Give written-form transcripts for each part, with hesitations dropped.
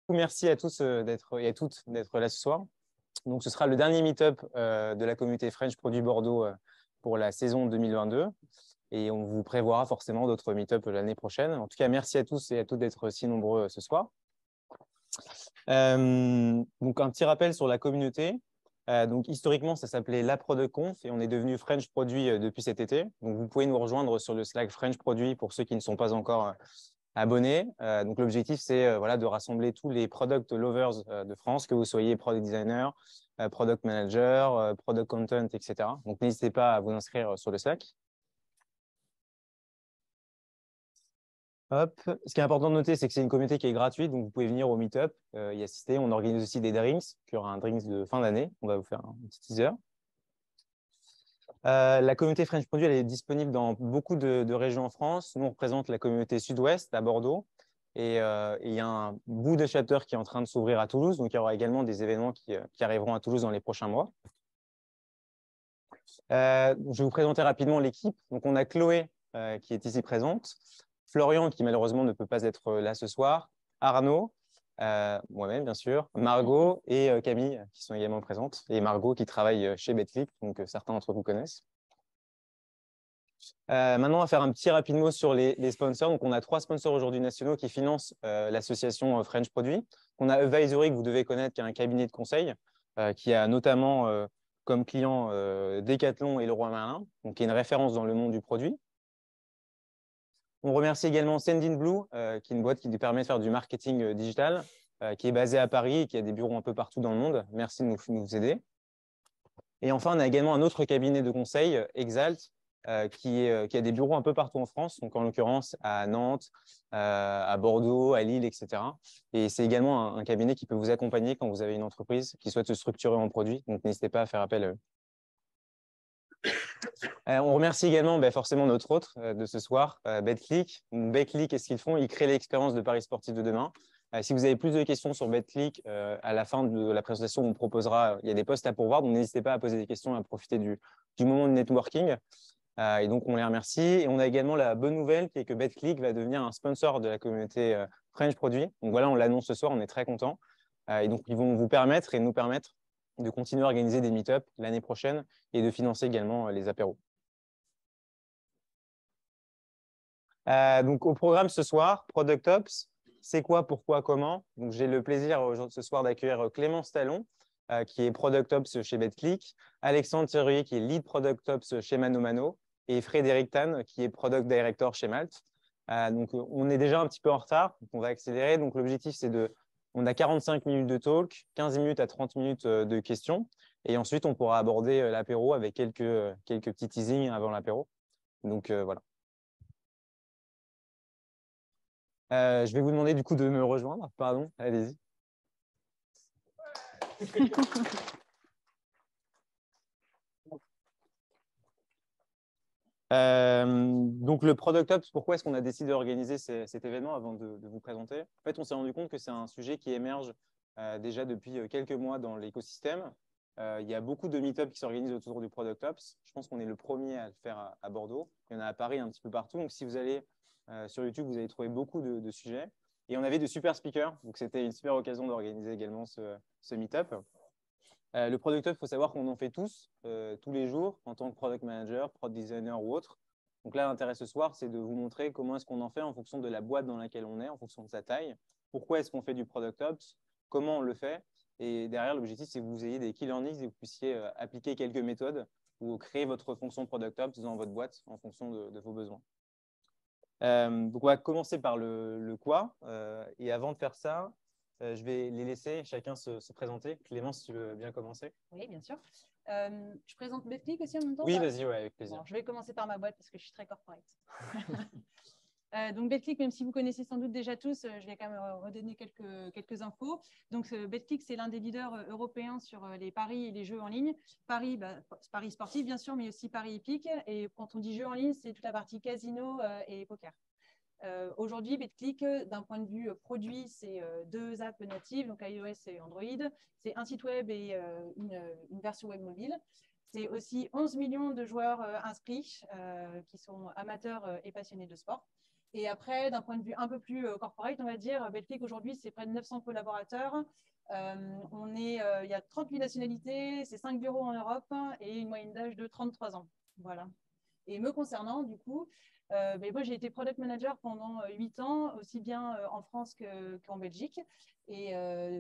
Merci à tous et à toutes d'être là ce soir. Donc, ce sera le dernier meet-up de la communauté French Produit Bordeaux pour la saison 2022. Et on vous prévoira forcément d'autres meet-up l'année prochaine. En tout cas, merci à tous et à toutes d'être si nombreux ce soir. Donc, un petit rappel sur la communauté. Donc, historiquement, ça s'appelait la Product Conf et on est devenu French Produit depuis cet été. Donc, vous pouvez nous rejoindre sur le Slack French Produit pour ceux qui ne sont pas encore abonnés. Donc, l'objectif, c'est voilà, de rassembler tous les product lovers de France, que vous soyez product designer, product manager, product content, etc. Donc, n'hésitez pas à vous inscrire sur le Slack. Hop. Ce qui est important de noter, c'est que c'est une communauté qui est gratuite, donc vous pouvez venir au meet-up y assister. On organise aussi des drinks, il y aura un drinks de fin d'année. On va vous faire un petit teaser. La communauté French Produit, elle est disponible dans beaucoup de régions en France. Nous, on représente la communauté sud-ouest à Bordeaux. Et il y a un bout de chapter qui est en train de s'ouvrir à Toulouse. Donc, il y aura également des événements qui arriveront à Toulouse dans les prochains mois. Je vais vous présenter rapidement l'équipe. Donc, on a Chloé qui est ici présente. Florian, qui malheureusement ne peut pas être là ce soir. Arnaud, moi-même, bien sûr. Margot et Camille, qui sont également présentes. Et Margot, qui travaille chez Betclic, donc certains d'entre vous connaissent. Maintenant, on va faire un petit rapide mot sur les sponsors. Donc, on a 3 sponsors aujourd'hui nationaux qui financent l'association French Produit. On a Advisory, que vous devez connaître, qui est un cabinet de conseil, qui a notamment comme client Decathlon et Leroy Merlin, donc qui est une référence dans le monde du produit. On remercie également Sendinblue, qui est une boîte qui nous permet de faire du marketing digital, qui est basée à Paris et qui a des bureaux un peu partout dans le monde. Merci de nous aider. Et enfin, on a également un autre cabinet de conseil, Exalt, qui a des bureaux un peu partout en France, donc en l'occurrence à Nantes, à Bordeaux, à Lille, etc. Et c'est également un cabinet qui peut vous accompagner quand vous avez une entreprise qui souhaite se structurer en produit. Donc, n'hésitez pas à faire appel à eux. On remercie également forcément notre hôte de ce soir, Betclic. Betclic, qu'est-ce qu'ils font? Ils créent l'expérience de Paris sportif de demain. Si vous avez plus de questions sur Betclic, à la fin de la présentation, on proposera, il y a des postes à pourvoir, donc n'hésitez pas à poser des questions et à profiter du moment de networking. Et donc, on les remercie. Et on a également la bonne nouvelle qui est que Betclic va devenir un sponsor de la communauté French Produit. Donc voilà, on l'annonce ce soir, on est très contents. Et donc, ils vont vous permettre et nous permettre de continuer à organiser des meet-up l'année prochaine et de financer également les apéros. Donc, au programme ce soir, Product Ops, c'est quoi, pourquoi, comment. Donc, j'ai le plaisir ce soir d'accueillir Clémence Talon, qui est Product Ops chez Betclic, Alexandre Thierry, qui est Lead Product Ops chez Mano Mano, et Frédéric Tan, qui est Product Director chez Malte. Donc, on est déjà un petit peu en retard, donc on va accélérer. Donc, l'objectif, c'est on a 45 minutes de talk, 15 minutes à 30 minutes de questions, et ensuite, on pourra aborder l'apéro avec quelques petits teasings avant l'apéro. Donc, voilà. Je vais vous demander du coup de me rejoindre. Pardon, allez-y. Donc, le Product Ops, pourquoi est-ce qu'on a décidé d'organiser cet événement avant de vous présenter? En fait, on s'est rendu compte que c'est un sujet qui émerge déjà depuis quelques mois dans l'écosystème. Il y a beaucoup de meet-up qui s'organisent autour du Product Ops. Je pense qu'on est le premier à le faire à Bordeaux. Il y en a à Paris un petit peu partout. Donc, si vous allez sur YouTube, vous allez trouver beaucoup de sujets. Et on avait de super speakers. Donc, c'était une super occasion d'organiser également ce meet-up. Le Product Up, il faut savoir qu'on en fait tous les jours en tant que Product Manager, Product Designer ou autre. Donc là, l'intérêt ce soir, c'est de vous montrer comment est-ce qu'on en fait en fonction de la boîte dans laquelle on est, en fonction de sa taille. Pourquoi est-ce qu'on fait du Product Ops? Comment on le fait? Et derrière, l'objectif, c'est que vous ayez des key learnings et que vous puissiez appliquer quelques méthodes ou créer votre fonction Product Ops dans votre boîte en fonction de vos besoins. Donc, on va commencer par le quoi. Et avant de faire ça, je vais les laisser chacun se présenter. Clémence, si tu veux bien commencer. Oui, bien sûr. Je présente Betclic aussi en même temps. Oui, vas-y, ouais, avec plaisir. Bon, je vais commencer par ma boîte parce que je suis très corporate. Donc, Betclic, même si vous connaissez sans doute déjà tous, je vais quand même redonner quelques infos. Donc, Betclic, c'est l'un des leaders européens sur les paris et les jeux en ligne. Paris sportif, bien sûr, mais aussi paris hippique. Et quand on dit jeux en ligne, c'est toute la partie casino et poker. Aujourd'hui, Betclic, d'un point de vue produit, c'est 2 apps natives, donc iOS et Android. C'est un site web et une version web mobile. C'est aussi 11 millions de joueurs inscrits qui sont amateurs et passionnés de sport. Et après, d'un point de vue un peu plus corporate, on va dire, Betclic aujourd'hui, c'est près de 900 collaborateurs. Il y a 38 nationalités, c'est 5 bureaux en Europe et une moyenne d'âge de 33 ans. Voilà. Et me concernant, du coup, moi, j'ai été product manager pendant 8 ans, aussi bien en France qu'en Belgique. Et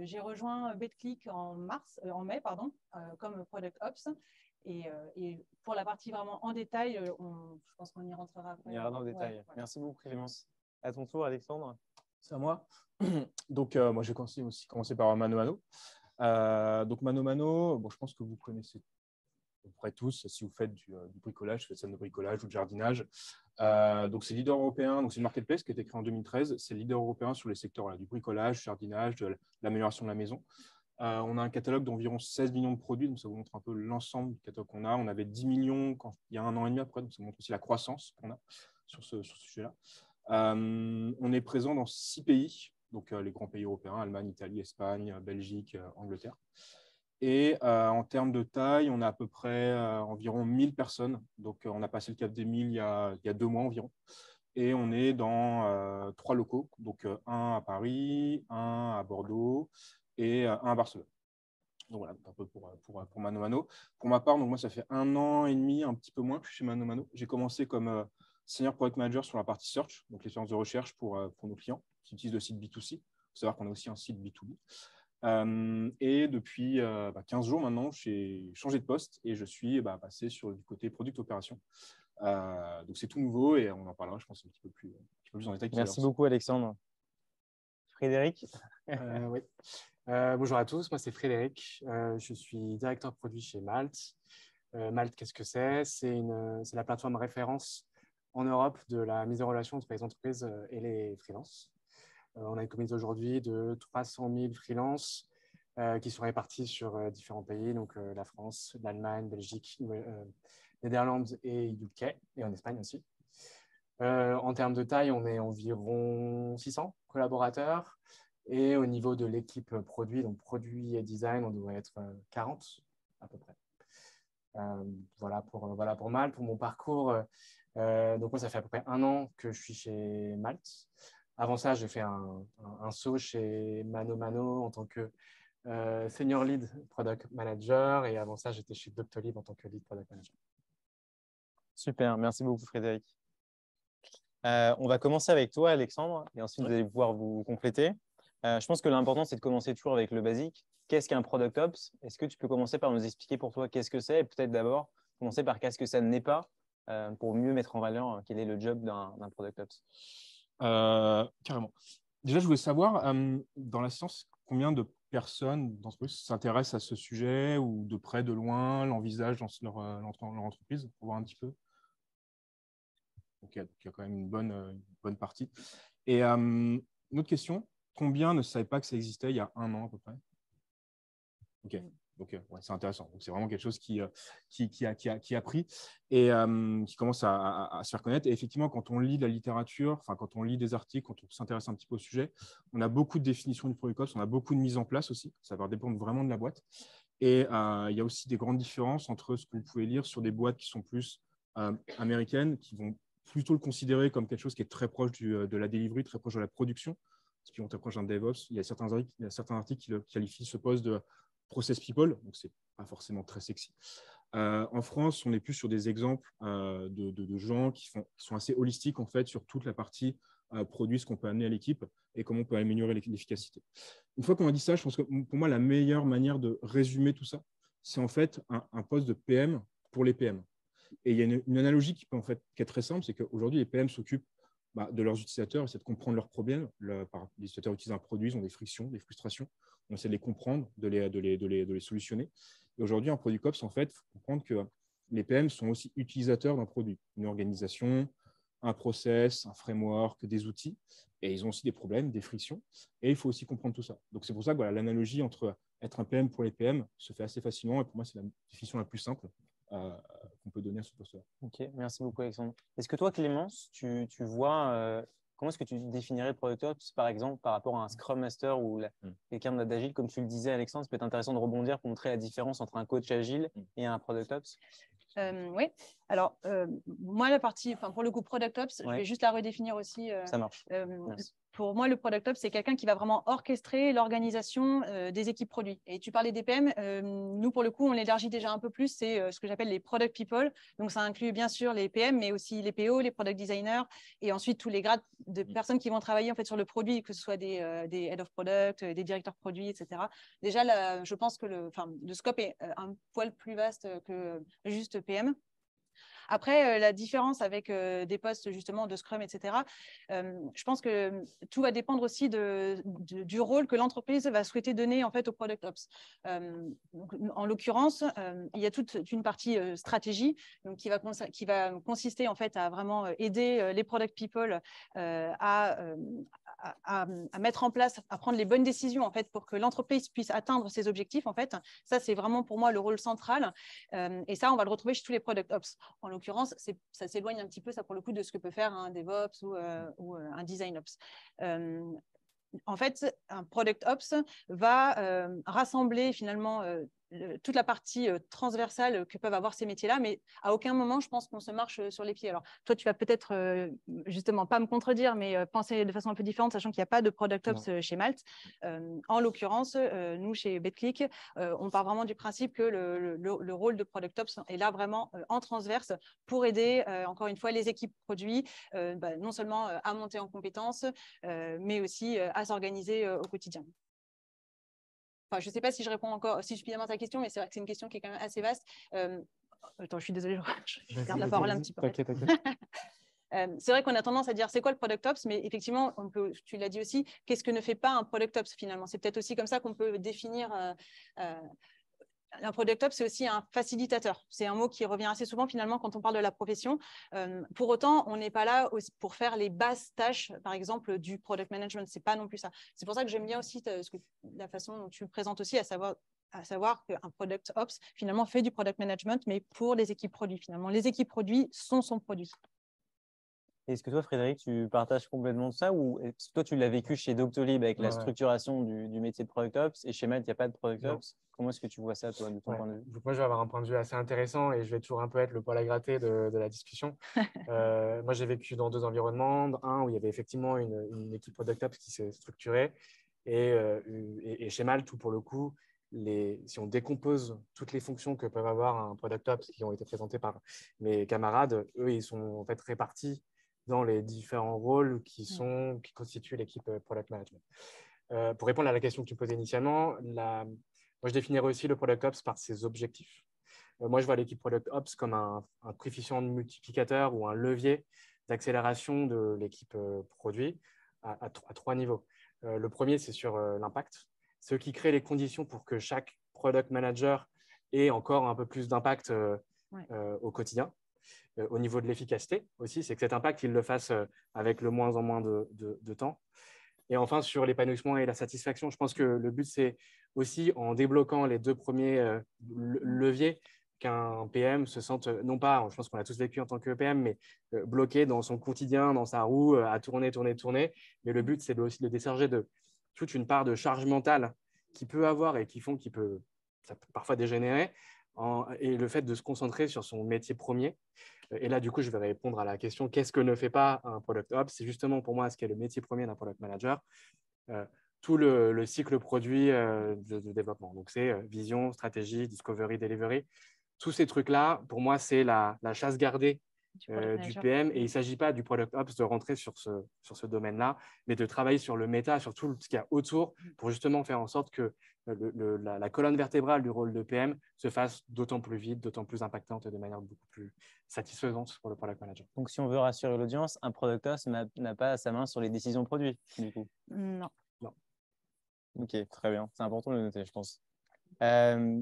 j'ai rejoint Betclic en mai, comme product ops. Et pour la partie vraiment en détail, je pense qu'on y rentrera après. On ira dans le détail. Ouais. Merci beaucoup, Clémence. À ton tour, Alexandre. C'est à moi. Donc, moi, j'ai aussi commencé par Mano Mano. Donc, Mano Mano, bon, je pense que vous connaissez à peu près tous, si vous faites du bricolage, vous faites ça de bricolage ou de jardinage. Donc, c'est leader européen. Donc, c'est une marketplace qui a été créée en 2013. C'est leader européen sur les secteurs du bricolage, du jardinage, de l'amélioration de la maison. On a un catalogue d'environ 16 millions de produits, donc ça vous montre un peu l'ensemble du catalogue qu'on a. On avait 10 millions il y a 1 an et demi après, donc ça montre aussi la croissance qu'on a sur ce sujet-là. On est présent dans 6 pays, donc les grands pays européens, Allemagne, Italie, Espagne, Belgique, Angleterre. Et en termes de taille, on a à peu près environ 1000 personnes. Donc, on a passé le cap des 1000 il y a 2 mois environ. Et on est dans 3 locaux, donc un à Paris, un à Bordeaux et un à Barcelone. Donc voilà, un peu pour Mano Mano. Pour ma part, donc moi, ça fait 1 an et demi, un petit peu moins que je suis chez Mano Mano. J'ai commencé comme senior product manager sur la partie search, donc l'expérience de recherche pour nos clients qui utilisent le site B2C. Il faut savoir qu'on a aussi un site B2B. Et depuis 15 jours maintenant, j'ai changé de poste et je suis passé sur du côté product opération. Donc c'est tout nouveau et on en parlera, je pense, un petit peu plus en détail. Merci beaucoup, Alexandre. Frédéric. Oui. Bonjour à tous, moi c'est Frédéric. Je suis directeur produit chez Malt. Malt, qu'est-ce que c'est? C'est la plateforme référence en Europe de la mise en relation entre les entreprises et les freelances. On a une communauté aujourd'hui de 300 000 freelances qui sont répartis sur différents pays, donc la France, l'Allemagne, Belgique, Netherlands et UK, et en Espagne aussi. En termes de taille, on est environ 600 collaborateurs. Et au niveau de l'équipe produit, donc produit et design, on devrait être 40 à peu près. Voilà pour Malte. Pour mon parcours, donc moi, ça fait à peu près 1 an que je suis chez Malte. Avant ça, j'ai fait un saut chez Mano Mano en tant que senior lead product manager. Et avant ça, j'étais chez Doctolib en tant que lead product manager. Super, merci beaucoup, Frédéric. On va commencer avec toi, Alexandre, et ensuite vous allez pouvoir vous compléter. Je pense que l'important, c'est de commencer toujours avec le basique. Qu'est-ce qu'un Product Ops? Est-ce que tu peux commencer par nous expliquer pour toi qu'est-ce que c'est? Et peut-être d'abord commencer par qu'est-ce que ça n'est pas pour mieux mettre en valeur quel est le job d'un Product Ops. Carrément. Déjà, je voulais savoir, dans la science, combien de personnes d'entreprises s'intéressent à ce sujet ou de près, de loin, l'envisagent dans leur entreprise, pour voir un petit peu. Donc, il y a quand même une bonne partie. Et une autre question, combien ne savaient pas que ça existait il y a 1 an à peu près? Ok, ouais, c'est intéressant. Donc, c'est vraiment quelque chose qui a pris et qui commence à se faire connaître. Et effectivement, quand on lit de la littérature, quand on lit des articles, quand on s'intéresse un petit peu au sujet, on a beaucoup de définitions du Product Ops, on a beaucoup de mise en place aussi. Ça va dépendre vraiment de la boîte. Et il y a aussi des grandes différences entre ce que vous pouvez lire sur des boîtes qui sont plus américaines, qui vont plutôt le considérer comme quelque chose qui est très proche de la delivery, très proche de la production, ce qui vont être proche d'un DevOps. Il y a certains articles qui qualifient ce poste de process people, donc ce n'est pas forcément très sexy. En France, on est plus sur des exemples de gens qui sont assez holistiques en fait, sur toute la partie produit, ce qu'on peut amener à l'équipe et comment on peut améliorer l'efficacité. Une fois qu'on a dit ça, je pense que pour moi, la meilleure manière de résumer tout ça, c'est en fait un poste de PM pour les PM. Et il y a une analogie qui est très simple, c'est qu'aujourd'hui, les PM s'occupent de leurs utilisateurs, essaient de comprendre leurs problèmes. Les utilisateurs utilisent un produit, ils ont des frictions, des frustrations. On essaie de les comprendre, de les solutionner. Et aujourd'hui, en Product Ops, en fait, il faut comprendre que les PM sont aussi utilisateurs d'un produit, une organisation, un process, un framework, des outils. Et ils ont aussi des problèmes, des frictions. Et il faut aussi comprendre tout ça. Donc, c'est pour ça que l'analogie entre être un PM pour les PM se fait assez facilement. Et pour moi, c'est la définition la plus simple qu'on peut donner à ce poste-là. Ok, merci beaucoup, Alexandre. Est-ce que toi, Clémence, tu vois comment est-ce que tu définirais le Product Ops, par exemple, par rapport à un Scrum Master ou quelqu'un d'agile, comme tu le disais, Alexandre, ça peut être intéressant de rebondir pour montrer la différence entre un coach agile et un Product Ops. Oui. Alors, moi, la partie, pour le coup, Product Ops, je vais juste la redéfinir aussi. Ça marche. Pour moi, le Product Ops, c'est quelqu'un qui va vraiment orchestrer l'organisation des équipes produits. Et tu parlais des PM. Nous, pour le coup, on l'élargit déjà un peu plus. C'est ce que j'appelle les Product People. Donc, ça inclut bien sûr les PM, mais aussi les PO, les Product Designers, et ensuite tous les grades de personnes qui vont travailler en fait sur le produit, que ce soit des Head of Product, des directeurs produits, etc. Déjà, là, je pense que le scope est un poil plus vaste que juste PM. Après, la différence avec des postes justement de Scrum, etc., je pense que tout va dépendre aussi du rôle que l'entreprise va souhaiter donner en fait au Product Ops. Donc, en l'occurrence, il y a toute une partie stratégie donc, qui va consister en fait à vraiment aider les Product People à mettre en place, à prendre les bonnes décisions en fait pour que l'entreprise puisse atteindre ses objectifs. En fait, ça c'est vraiment pour moi le rôle central. Et ça, on va le retrouver chez tous les Product Ops. En l'occurrence, ça s'éloigne un petit peu, ça pour le coup, de ce que peut faire un DevOps ou un Design Ops. En fait, un Product Ops va rassembler finalement toute la partie transversale que peuvent avoir ces métiers-là, mais à aucun moment, je pense qu'on se marche sur les pieds. Alors, toi, tu vas peut-être justement pas me contredire, mais penser de façon un peu différente, sachant qu'il n'y a pas de Product Ops chez Malte. En l'occurrence, nous, chez BetClick, on part vraiment du principe que le rôle de Product Ops est là vraiment en transverse pour aider, encore une fois, les équipes produits, non seulement à monter en compétences, mais aussi à s'organiser au quotidien. Enfin, je ne sais pas si je réponds encore suffisamment à ta question, mais c'est vrai que c'est une question qui est quand même assez vaste. Attends, je suis désolée, je garde la parole un petit peu. T'inquiète. C'est vrai qu'on a tendance à dire c'est quoi le Product Ops, mais effectivement, tu l'as dit aussi, qu'est-ce que ne fait pas un Product Ops finalement? C'est peut-être aussi comme ça qu'on peut définir un Product Ops, c'est aussi un facilitateur. C'est un mot qui revient assez souvent finalement quand on parle de la profession. Pour autant, on n'est pas là pour faire les basses tâches, par exemple, du Product Management. Ce n'est pas non plus ça. C'est pour ça que j'aime bien aussi la façon dont tu le présentes aussi, à savoir qu'un Product Ops, finalement, fait du Product Management, mais pour les équipes produits. Finalement, les équipes produits sont son produit. Est-ce que toi, Frédéric, tu partages complètement ça ou est-ce que toi, tu l'as vécu chez Doctolib avec la structuration du métier de Product Ops et chez Malte, il n'y a pas de Product Ops? Comment est-ce que tu vois ça, toi, de ton point de vue? Donc moi, je vais avoir un point de vue assez intéressant et je vais toujours un peu être le poil à gratter de la discussion. Moi, j'ai vécu dans 2 environnements. Un où il y avait effectivement une équipe Product Ops qui s'est structurée et chez Malte, où pour le coup, si on décompose toutes les fonctions que peuvent avoir un Product Ops qui ont été présentées par mes camarades, eux, ils sont en fait répartis dans les différents rôles qui constituent l'équipe Product Management. Pour répondre à la question que tu posais initialement, moi, je définirais aussi le Product Ops par ses objectifs. Moi, je vois l'équipe Product Ops comme un coefficient multiplicateur ou un levier d'accélération de l'équipe produit à 3 niveaux. Le premier, c'est sur l'impact. C'est eux qui créent les conditions pour que chaque Product Manager ait encore un peu plus d'impact au quotidien. Au niveau de l'efficacité aussi, c'est que cet impact, il le fasse avec le moins en moins de temps. Et enfin, sur l'épanouissement et la satisfaction, je pense que le but, c'est aussi en débloquant les 2 premiers leviers qu'un PM se sente, non pas, je pense qu'on l'a tous vécu en tant que PM, mais bloqué dans son quotidien, dans sa roue, à tourner. Mais le but, c'est aussi de le décharger de toute une part de charge mentale qu'il peut avoir et ça peut parfois dégénérer, et le fait de se concentrer sur son métier premier. Et là, du coup, je vais répondre à la question qu'est-ce que ne fait pas un Product Ops? C'est justement pour moi ce qui est le métier premier d'un Product Manager, tout le cycle produit de développement. Donc, c'est vision, stratégie, discovery, delivery. Tous ces trucs-là, pour moi, c'est la chasse gardée du PM. Et il ne s'agit pas du Product Ops de rentrer sur ce domaine-là, mais de travailler sur le méta, sur tout ce qu'il y a autour pour justement faire en sorte que la colonne vertébrale du rôle de PM se fasse d'autant plus vite, d'autant plus impactante et de manière beaucoup plus satisfaisante pour le Product Manager. Donc, si on veut rassurer l'audience, un Product Ops n'a pas sa main sur les décisions produits, du coup? Non. Ok, très bien. C'est important de le noter, je pense.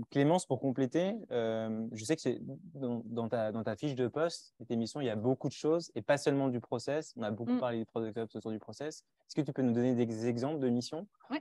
Clémence, pour compléter, je sais que dans ta fiche de poste, cette émission, il y a beaucoup de choses et pas seulement du process. On a beaucoup parlé du Product Ops autour du process. Est-ce que tu peux nous donner des exemples de missions? Oui.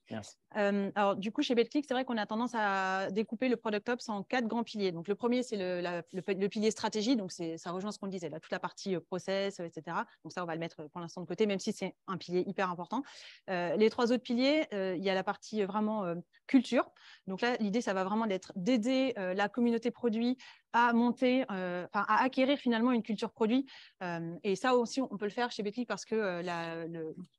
Merci. Alors, du coup, chez BetClick, c'est vrai qu'on a tendance à découper le Product Ops en 4 grands piliers. Donc, le premier, c'est le pilier stratégie. Donc, ça rejoint ce qu'on disait, là, toute la partie process, etc. Donc, ça, on va le mettre pour l'instant de côté, même si c'est un pilier hyper important. Les 3 autres piliers, il y a la partie vraiment culture. Donc là, l'idée, ça va vraiment d'aider la communauté produit à monter, à acquérir finalement une culture produit. Et ça aussi, on peut le faire chez Betclic parce que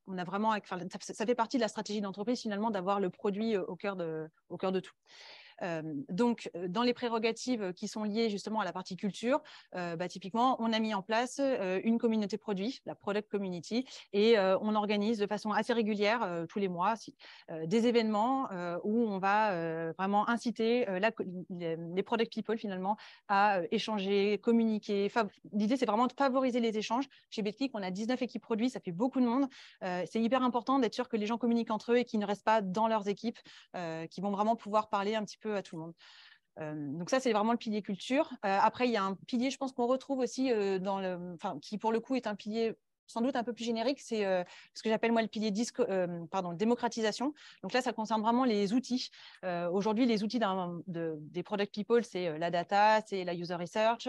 on a vraiment, ça fait partie de la stratégie d'entreprise finalement d'avoir le produit au cœur de tout. Donc, dans les prérogatives qui sont liées justement à la partie culture, typiquement, on a mis en place une communauté produit, la Product Community, et on organise de façon assez régulière, tous les mois, des événements où on va vraiment inciter les Product People finalement à échanger, communiquer. L'idée, c'est vraiment de favoriser les échanges. Chez Betclic, on a 19 équipes produits, ça fait beaucoup de monde. C'est hyper important d'être sûr que les gens communiquent entre eux et qu'ils ne restent pas dans leurs équipes, qui vont vraiment pouvoir parler un petit peu à tout le monde. Donc ça, c'est vraiment le pilier culture. Après, il y a un pilier, je pense qu'on retrouve aussi qui pour le coup est un pilier sans doute un peu plus générique, c'est ce que j'appelle moi le pilier démocratisation. Donc là, ça concerne vraiment les outils. Aujourd'hui, les outils des product people, c'est la data, c'est la user research,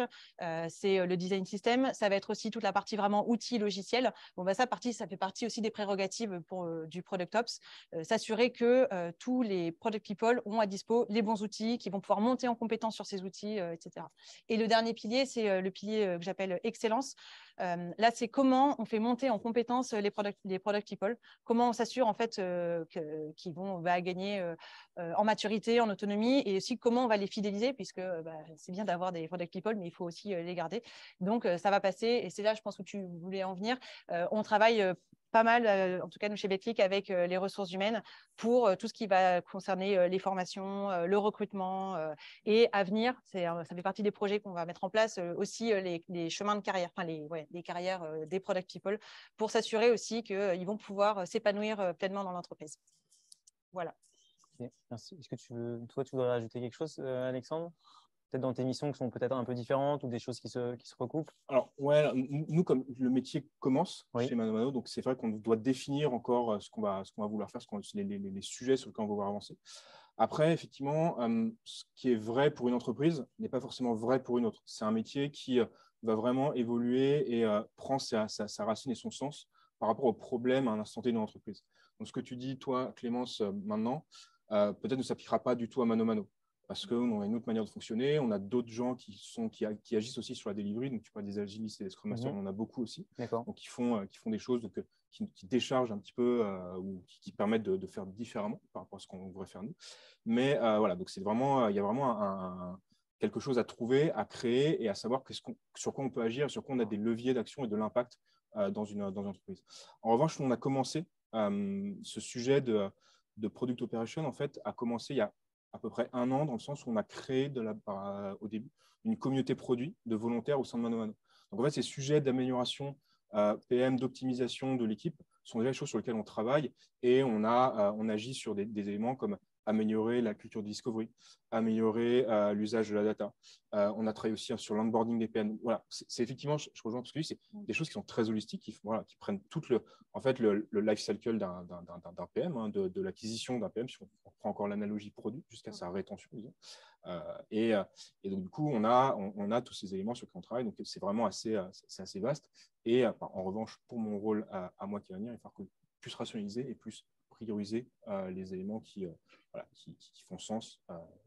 c'est le design system. Ça va être aussi toute la partie vraiment outils logiciels. Bon, ça fait partie aussi des prérogatives du product ops, s'assurer que tous les product people ont à dispo les bons outils, qui vont pouvoir monter en compétence sur ces outils, etc. Et le dernier pilier, c'est le pilier que j'appelle excellence. Là, c'est comment on fait monter en compétence les product people, comment on s'assure en fait qu'ils vont gagner en maturité, en autonomie, et aussi comment on va les fidéliser, puisque c'est bien d'avoir des product people, mais il faut aussi les garder. Donc, ça va passer, et c'est là, je pense, où tu voulais en venir. On travaille pas mal, en tout cas nous chez Betclic, avec les ressources humaines pour tout ce qui va concerner les formations, le recrutement, et à venir, ça fait partie des projets qu'on va mettre en place, aussi les chemins de carrière, les carrières des product people, pour s'assurer aussi qu'ils vont pouvoir s'épanouir pleinement dans l'entreprise. Voilà. Okay, merci. Est-ce que tu voudrais rajouter quelque chose, Alexandre? Peut-être dans tes missions qui sont peut-être un peu différentes ou des choses qui se recoupent? Alors, ouais, nous, comme le métier commence chez ManoMano, donc c'est vrai qu'on doit définir encore ce qu'on va vouloir faire, les sujets sur lesquels on va vouloir avancer. Après, effectivement, ce qui est vrai pour une entreprise n'est pas forcément vrai pour une autre. C'est un métier qui va vraiment évoluer et prend sa racine et son sens par rapport aux problèmes à un instant T d'une entreprise. Donc, ce que tu dis, toi, Clémence, maintenant, peut-être ne s'appliquera pas du tout à ManoMano, parce qu'on a une autre manière de fonctionner. On a d'autres gens qui agissent aussi sur la delivery. Donc, tu parles des agilistes et des scrum masters, on en a beaucoup aussi. Donc, qui font des choses qui déchargent un petit peu ou qui permettent de faire différemment par rapport à ce qu'on devrait faire nous. Mais voilà, donc c'est vraiment, il y a vraiment quelque chose à trouver, à créer et à savoir sur quoi on peut agir, sur quoi on a des leviers d'action et de l'impact dans une entreprise. En revanche, on a commencé ce sujet de product operation, en fait, a commencé il y a à peu près 1 an, dans le sens où on a créé au début une communauté produit de volontaires au sein de ManoMano. Donc en fait, ces sujets d'amélioration PM, d'optimisation de l'équipe sont déjà des choses sur lesquelles on travaille et on agit sur des éléments comme améliorer la culture de discovery, améliorer l'usage de la data. On a travaillé aussi sur l'onboarding des PM. Voilà, c'est effectivement, je rejoins ce que tu dis, c'est des choses qui sont très holistiques, qui prennent tout le life cycle d'un PM, de l'acquisition d'un PM, si on prend encore l'analogie produit, jusqu'à sa rétention, disons. Et donc, du coup, on a tous ces éléments sur lesquels on travaille. Donc, c'est vraiment assez vaste. Et en revanche, pour mon rôle à moi qui va venir, il va falloir plus rationaliser et plus prioriser les éléments qui font sens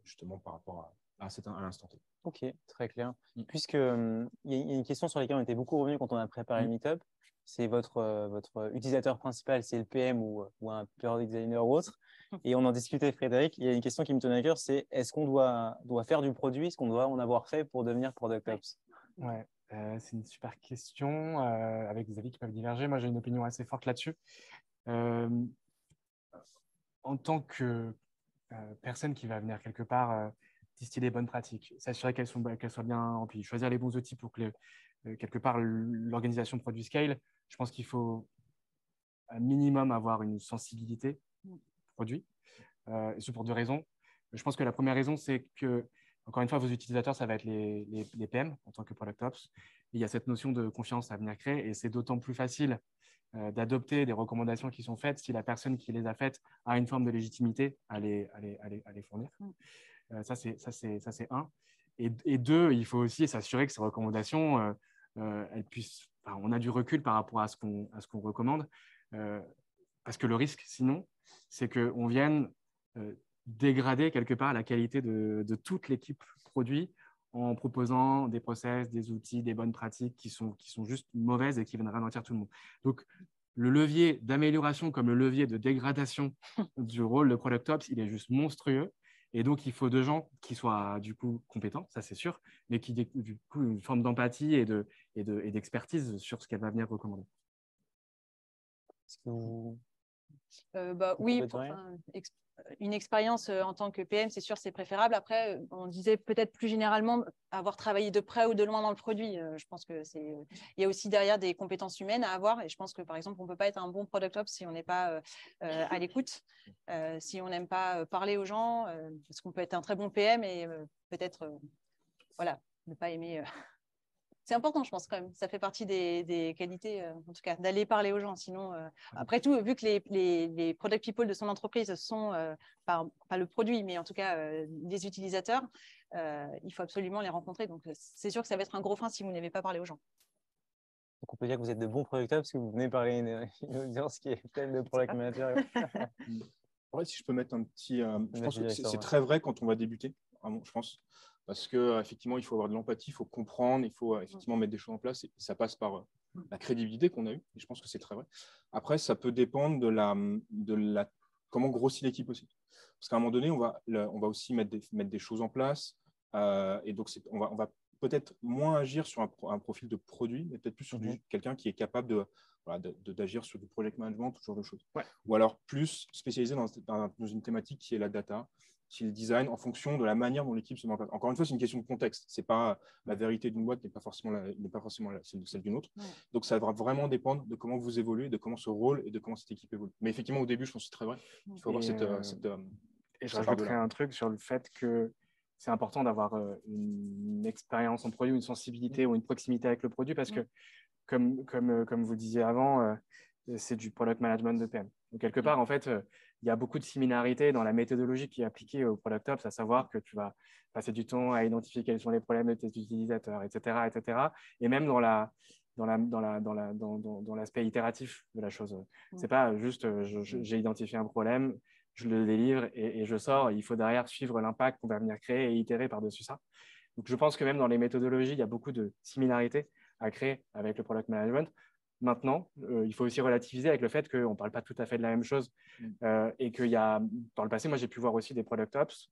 justement par rapport à l'instant T. Ok, très clair. Puisque il y a une question sur laquelle on était beaucoup revenu quand on a préparé le meetup, c'est votre utilisateur principal, c'est le PM ou un product designer ou autre. Et on en discutait, Frédéric. Il y a une question qui me tenait à cœur, c'est est-ce qu'on doit faire du produit, est-ce qu'on doit en avoir fait pour devenir product ops? Ouais, c'est une super question avec des avis qui peuvent diverger. Moi, j'ai une opinion assez forte là-dessus. En tant que personne qui va venir quelque part distiller les bonnes pratiques, s'assurer qu'elles soient bien remplies, choisir les bons outils pour que quelque part l'organisation produit scale, je pense qu'il faut un minimum avoir une sensibilité produit, et ce pour 2 raisons. Je pense que la première raison, c'est que, encore une fois, vos utilisateurs, ça va être les PM en tant que Product Ops. Il y a cette notion de confiance à venir créer et c'est d'autant plus facile d'adopter des recommandations qui sont faites si la personne qui les a faites a une forme de légitimité à les fournir. Ça, c'est un. Et 2, il faut aussi s'assurer que ces recommandations, elles puissent, on a du recul par rapport à ce qu'on recommande, parce que le risque, sinon, c'est qu'on vienne dégrader quelque part la qualité de toute l'équipe produit en proposant des process, des outils, des bonnes pratiques qui sont juste mauvaises et qui viennent ralentir tout le monde. Donc, le levier d'amélioration comme le levier de dégradation du rôle de Product Ops, il est juste monstrueux. Et donc, il faut deux gens qui soient du coup compétents, ça c'est sûr, mais qui du coup une forme d'empathie et d'expertise sur ce qu'elle va venir recommander. Est-ce que vous Oui, compléteriez? une expérience en tant que PM, c'est sûr, c'est préférable. Après, on disait peut-être plus généralement avoir travaillé de près ou de loin dans le produit. Je pense que il y a aussi derrière des compétences humaines à avoir. Et je pense que par exemple, on ne peut pas être un bon product ops si on n'est pas à l'écoute, si on n'aime pas parler aux gens, parce qu'on peut être un très bon PM et peut-être voilà, ne pas aimer. C'est important, je pense, quand même. Ça fait partie des qualités, en tout cas, d'aller parler aux gens. Sinon, après tout, vu que les product people de son entreprise sont, pas le produit, mais en tout cas, des utilisateurs, il faut absolument les rencontrer. Donc, c'est sûr que ça va être un gros frein si vous n'avez pas parlé aux gens. Donc, on peut dire que vous êtes de bons producteurs parce que vous venez parler à une audience qui est pleine de product managers. Ouais, si je peux mettre un petit… je pense que Merci, c'est très vrai quand on va débuter, vraiment, je pense. Parce qu'effectivement, il faut avoir de l'empathie, il faut comprendre, il faut effectivement mettre des choses en place. Et ça passe par la crédibilité qu'on a eue. Et je pense que c'est très vrai. Après, ça peut dépendre de comment grossit l'équipe aussi. Parce qu'à un moment donné, on va aussi mettre des choses en place. Et donc, on va peut-être moins agir sur un profil de produit, mais peut-être plus sur quelqu'un qui est capable d'agir sur du project management, ce genre de choses. Ouais. Ou alors plus spécialisé dans une thématique qui est la data, qui est le design, en fonction de la manière dont l'équipe se met en place. Encore une fois, c'est une question de contexte. C'est pas la vérité d'une boîte n'est pas forcément celle d'une autre. Ouais. Donc, ça va vraiment dépendre de comment vous évoluez, de comment ce rôle et de comment cette équipe évolue. Mais effectivement, au début, je pense que c'est très vrai. Il faut avoir et je rajouterais un truc sur le fait que c'est important d'avoir une expérience en produit, une sensibilité ou une proximité avec le produit parce que, comme vous le disiez avant, c'est du product management de PM. Donc, quelque part, en fait, il y a beaucoup de similarités dans la méthodologie qui est appliquée au Product Ops, à savoir que tu vas passer du temps à identifier quels sont les problèmes de tes utilisateurs, etc., etc. Et même dans l'aspect itératif de la chose. C'est pas juste j'ai identifié un problème, je le délivre et je sors. Il faut derrière suivre l'impact qu'on va venir créer et itérer par-dessus ça. Donc, je pense que même dans les méthodologies, il y a beaucoup de similarités à créer avec le product management. Maintenant, il faut aussi relativiser avec le fait qu'on ne parle pas tout à fait de la même chose et qu'il y a, dans le passé, moi, j'ai pu voir aussi des product ops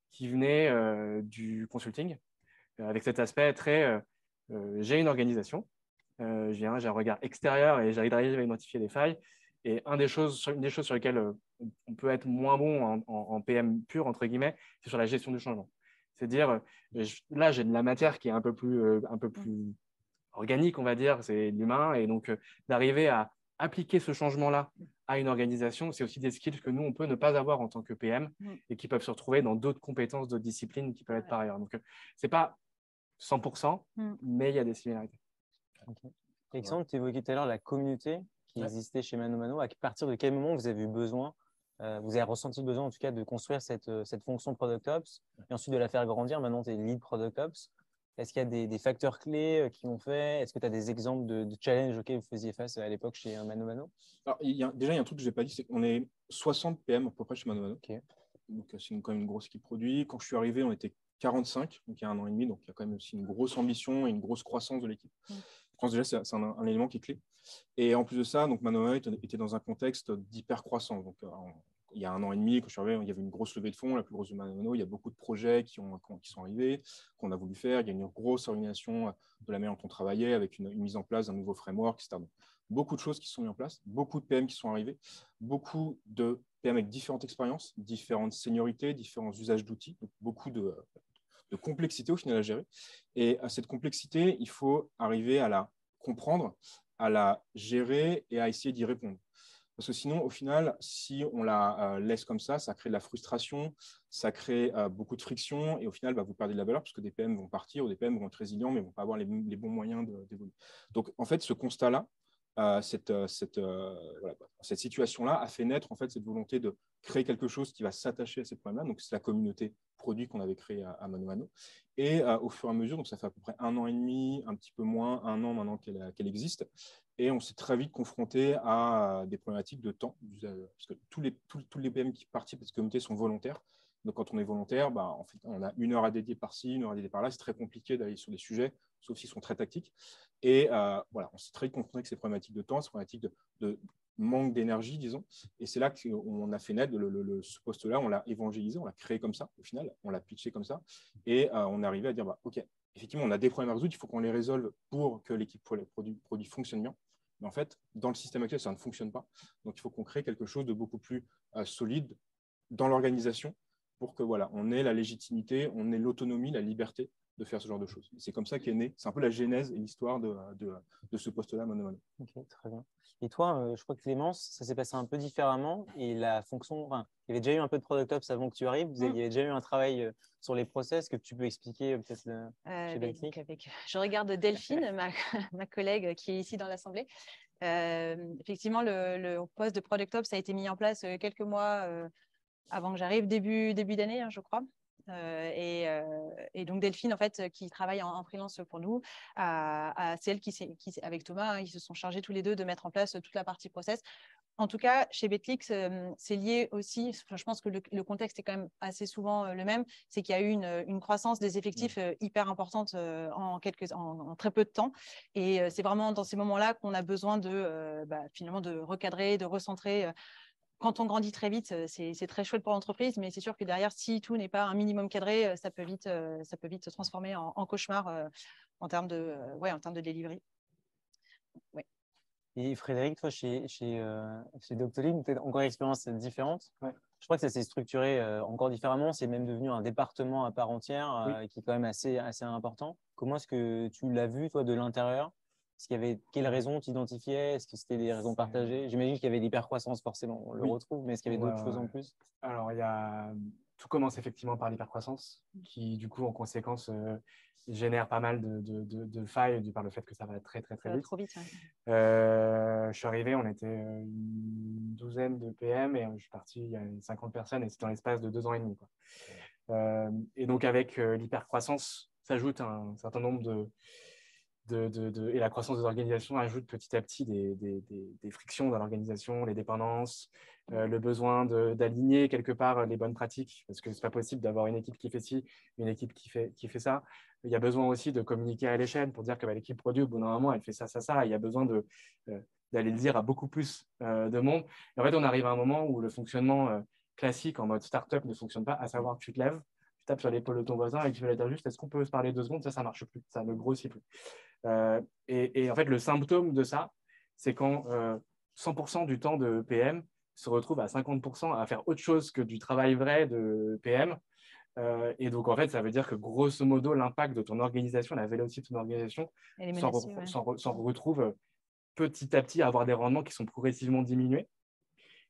qui venaient du consulting avec cet aspect très j'ai une organisation, j'ai un regard extérieur et j'arrive à identifier des failles. Et une des choses sur lesquelles on peut être moins bon en PM pur, entre guillemets, c'est sur la gestion du changement. C'est dire, là, j'ai de la matière qui est un peu plus organique, on va dire, c'est l'humain. Et donc, d'arriver à appliquer ce changement-là à une organisation, c'est aussi des skills que nous, on peut ne pas avoir en tant que PM et qui peuvent se retrouver dans d'autres compétences, d'autres disciplines qui peuvent être par ailleurs. Donc, ce n'est pas 100%, mais il y a des similarités. Okay. Alexandre, tu évoquais tout à l'heure la communauté qui existait chez ManoMano. À partir de quel moment vous avez eu besoin, vous avez ressenti le besoin en tout cas de construire cette fonction Product Ops et ensuite de la faire grandir? Maintenant, tu es lead Product Ops. Est-ce qu'il y a des facteurs clés qui ont fait? Est-ce que tu as des exemples de challenges auxquels vous faisiez face à l'époque chez ManoMano? Alors, déjà, il y a un truc que je n'ai pas dit, c'est qu'on est 60 PM à peu près chez ManoMano. Okay. Donc, c'est quand même une grosse équipe produit. Quand je suis arrivé, on était 45, donc il y a 1 an et demi. Donc, il y a quand même aussi une grosse ambition et une grosse croissance de l'équipe. Je pense déjà que c'est un élément qui est clé. Et en plus de ça, donc ManoMano était dans un contexte d'hyper-croissance. Donc, il y a 1 an et demi, quand je suis arrivé, il y avait une grosse levée de fonds, la plus grosse de ManoMano. Il y a beaucoup de projets qui sont arrivés, qu'on a voulu faire. Il y a une grosse organisation de la manière dont on travaillait avec une mise en place d'un nouveau framework, etc. Donc, beaucoup de choses qui sont mises en place, beaucoup de PM qui sont arrivés, beaucoup de PM avec différentes expériences, différentes seniorités, différents usages d'outils, donc beaucoup de complexité au final à gérer. Et à cette complexité, il faut arriver à la comprendre, à la gérer et à essayer d'y répondre. Parce que sinon, au final, si on la laisse comme ça crée de la frustration, ça crée beaucoup de friction et au final, vous perdez de la valeur parce que des PM vont partir ou des PM vont être résilients mais ne vont pas avoir les bons moyens d'évoluer. Donc, en fait, ce constat-là, cette situation-là a fait naître en fait, cette volonté de créer quelque chose qui va s'attacher à ces problèmes-là. Donc, c'est la communauté produit qu'on avait créée à ManoMano. Et au fur et à mesure, donc ça fait à peu près 1 an et demi, un petit peu moins, 1 an maintenant qu'elle existe. Et on s'est très vite confronté à des problématiques de temps, parce que tous les PM qui participent à cette communauté sont volontaires. Donc, quand on est volontaire, bah, en fait, on a 1 heure à dédier par-ci, 1 heure à dédier par-là. C'est très compliqué d'aller sur des sujets, sauf s'ils sont très tactiques. Et voilà, on s'est très confronté avec ces problématiques de temps, ces problématiques de manque d'énergie, disons. Et c'est là qu'on a fait naître ce poste-là, on l'a évangélisé, on l'a créé comme ça, au final, on l'a pitché comme ça. Et on est arrivé à dire, bah, OK, effectivement, on a des problèmes à résoudre, il faut qu'on les résolve pour que l'équipe produit fonctionne bien. Mais en fait, dans le système actuel, ça ne fonctionne pas. Donc, il faut qu'on crée quelque chose de beaucoup plus solide dans l'organisation pour que voilà, on ait la légitimité, on ait l'autonomie, la liberté de faire ce genre de choses. C'est comme ça qu'est né, c'est un peu la genèse et l'histoire de ce poste-là, Mono. Ok, très bien. Et toi, je crois que Clémence, ça s'est passé un peu différemment et la fonction, enfin, il y avait déjà eu un peu de Product Ops avant que tu arrives, il y avait déjà eu un travail sur les process que tu peux expliquer peut-être chez Betclic. Je regarde Delphine, ma collègue qui est ici dans l'Assemblée. Effectivement, le poste de Product Ops a été mis en place quelques mois avant que j'arrive, début d'année, hein, je crois. Et donc Delphine, en fait, qui travaille en freelance pour nous, c'est elle qui, avec Thomas, hein, ils se sont chargés tous les deux de mettre en place toute la partie process. En tout cas, chez Betclic, c'est lié aussi, je pense que le contexte est quand même assez souvent le même, c'est qu'il y a eu une croissance des effectifs hyper importante en très peu de temps. Et c'est vraiment dans ces moments-là qu'on a besoin finalement de recadrer, de recentrer. Quand on grandit très vite, c'est très chouette pour l'entreprise, mais c'est sûr que derrière, si tout n'est pas un minimum cadré, ça peut vite se transformer en cauchemar en termes de delivery. Ouais. Et Frédéric, toi, chez Doctolib, peut-être encore une expérience différente. Ouais. Je crois que ça s'est structuré encore différemment. C'est même devenu un département à part entière qui est quand même assez important. Comment est-ce que tu l'as vu, toi, de l'intérieur? Quelles raisons tu identifiais? Est-ce que c'était des raisons partagées? J'imagine qu'il y avait l'hypercroissance, forcément, on le retrouve, mais est-ce qu'il y avait d'autres choses en plus? Alors, tout commence effectivement par l'hypercroissance, qui du coup, en conséquence, génère pas mal de failles par le fait que ça va très, très, très vite. Trop vite, ouais. Je suis arrivé, on était une douzaine de PM et je suis parti, il y a 50 personnes et c'est dans l'espace de 2 ans et demi, quoi. Et donc, avec l'hypercroissance, s'ajoute un certain nombre et la croissance des organisations ajoute petit à petit des frictions dans l'organisation, les dépendances, le besoin d'aligner quelque part les bonnes pratiques, parce que ce n'est pas possible d'avoir une équipe qui fait ci, une équipe qui fait ça. Il y a besoin aussi de communiquer à l'échelle pour dire que l'équipe produit, au bout d'un moment, elle fait ça, ça, ça. Il y a besoin d'aller le dire à beaucoup plus de monde. Et en fait, on arrive à un moment où le fonctionnement classique en mode startup ne fonctionne pas, à savoir que tu te lèves, tu tapes sur l'épaule de ton voisin et tu vas lui dire juste est-ce qu'on peut se parler 2 secondes, ça ne marche plus, ça ne grossit plus. Et en fait, le symptôme de ça, c'est quand 100% du temps de PM se retrouve à 50% à faire autre chose que du travail vrai de PM. Et donc, en fait, ça veut dire que grosso modo, l'impact de ton organisation, la vélocité de ton organisation, s'en retrouve petit à petit à avoir des rendements qui sont progressivement diminués.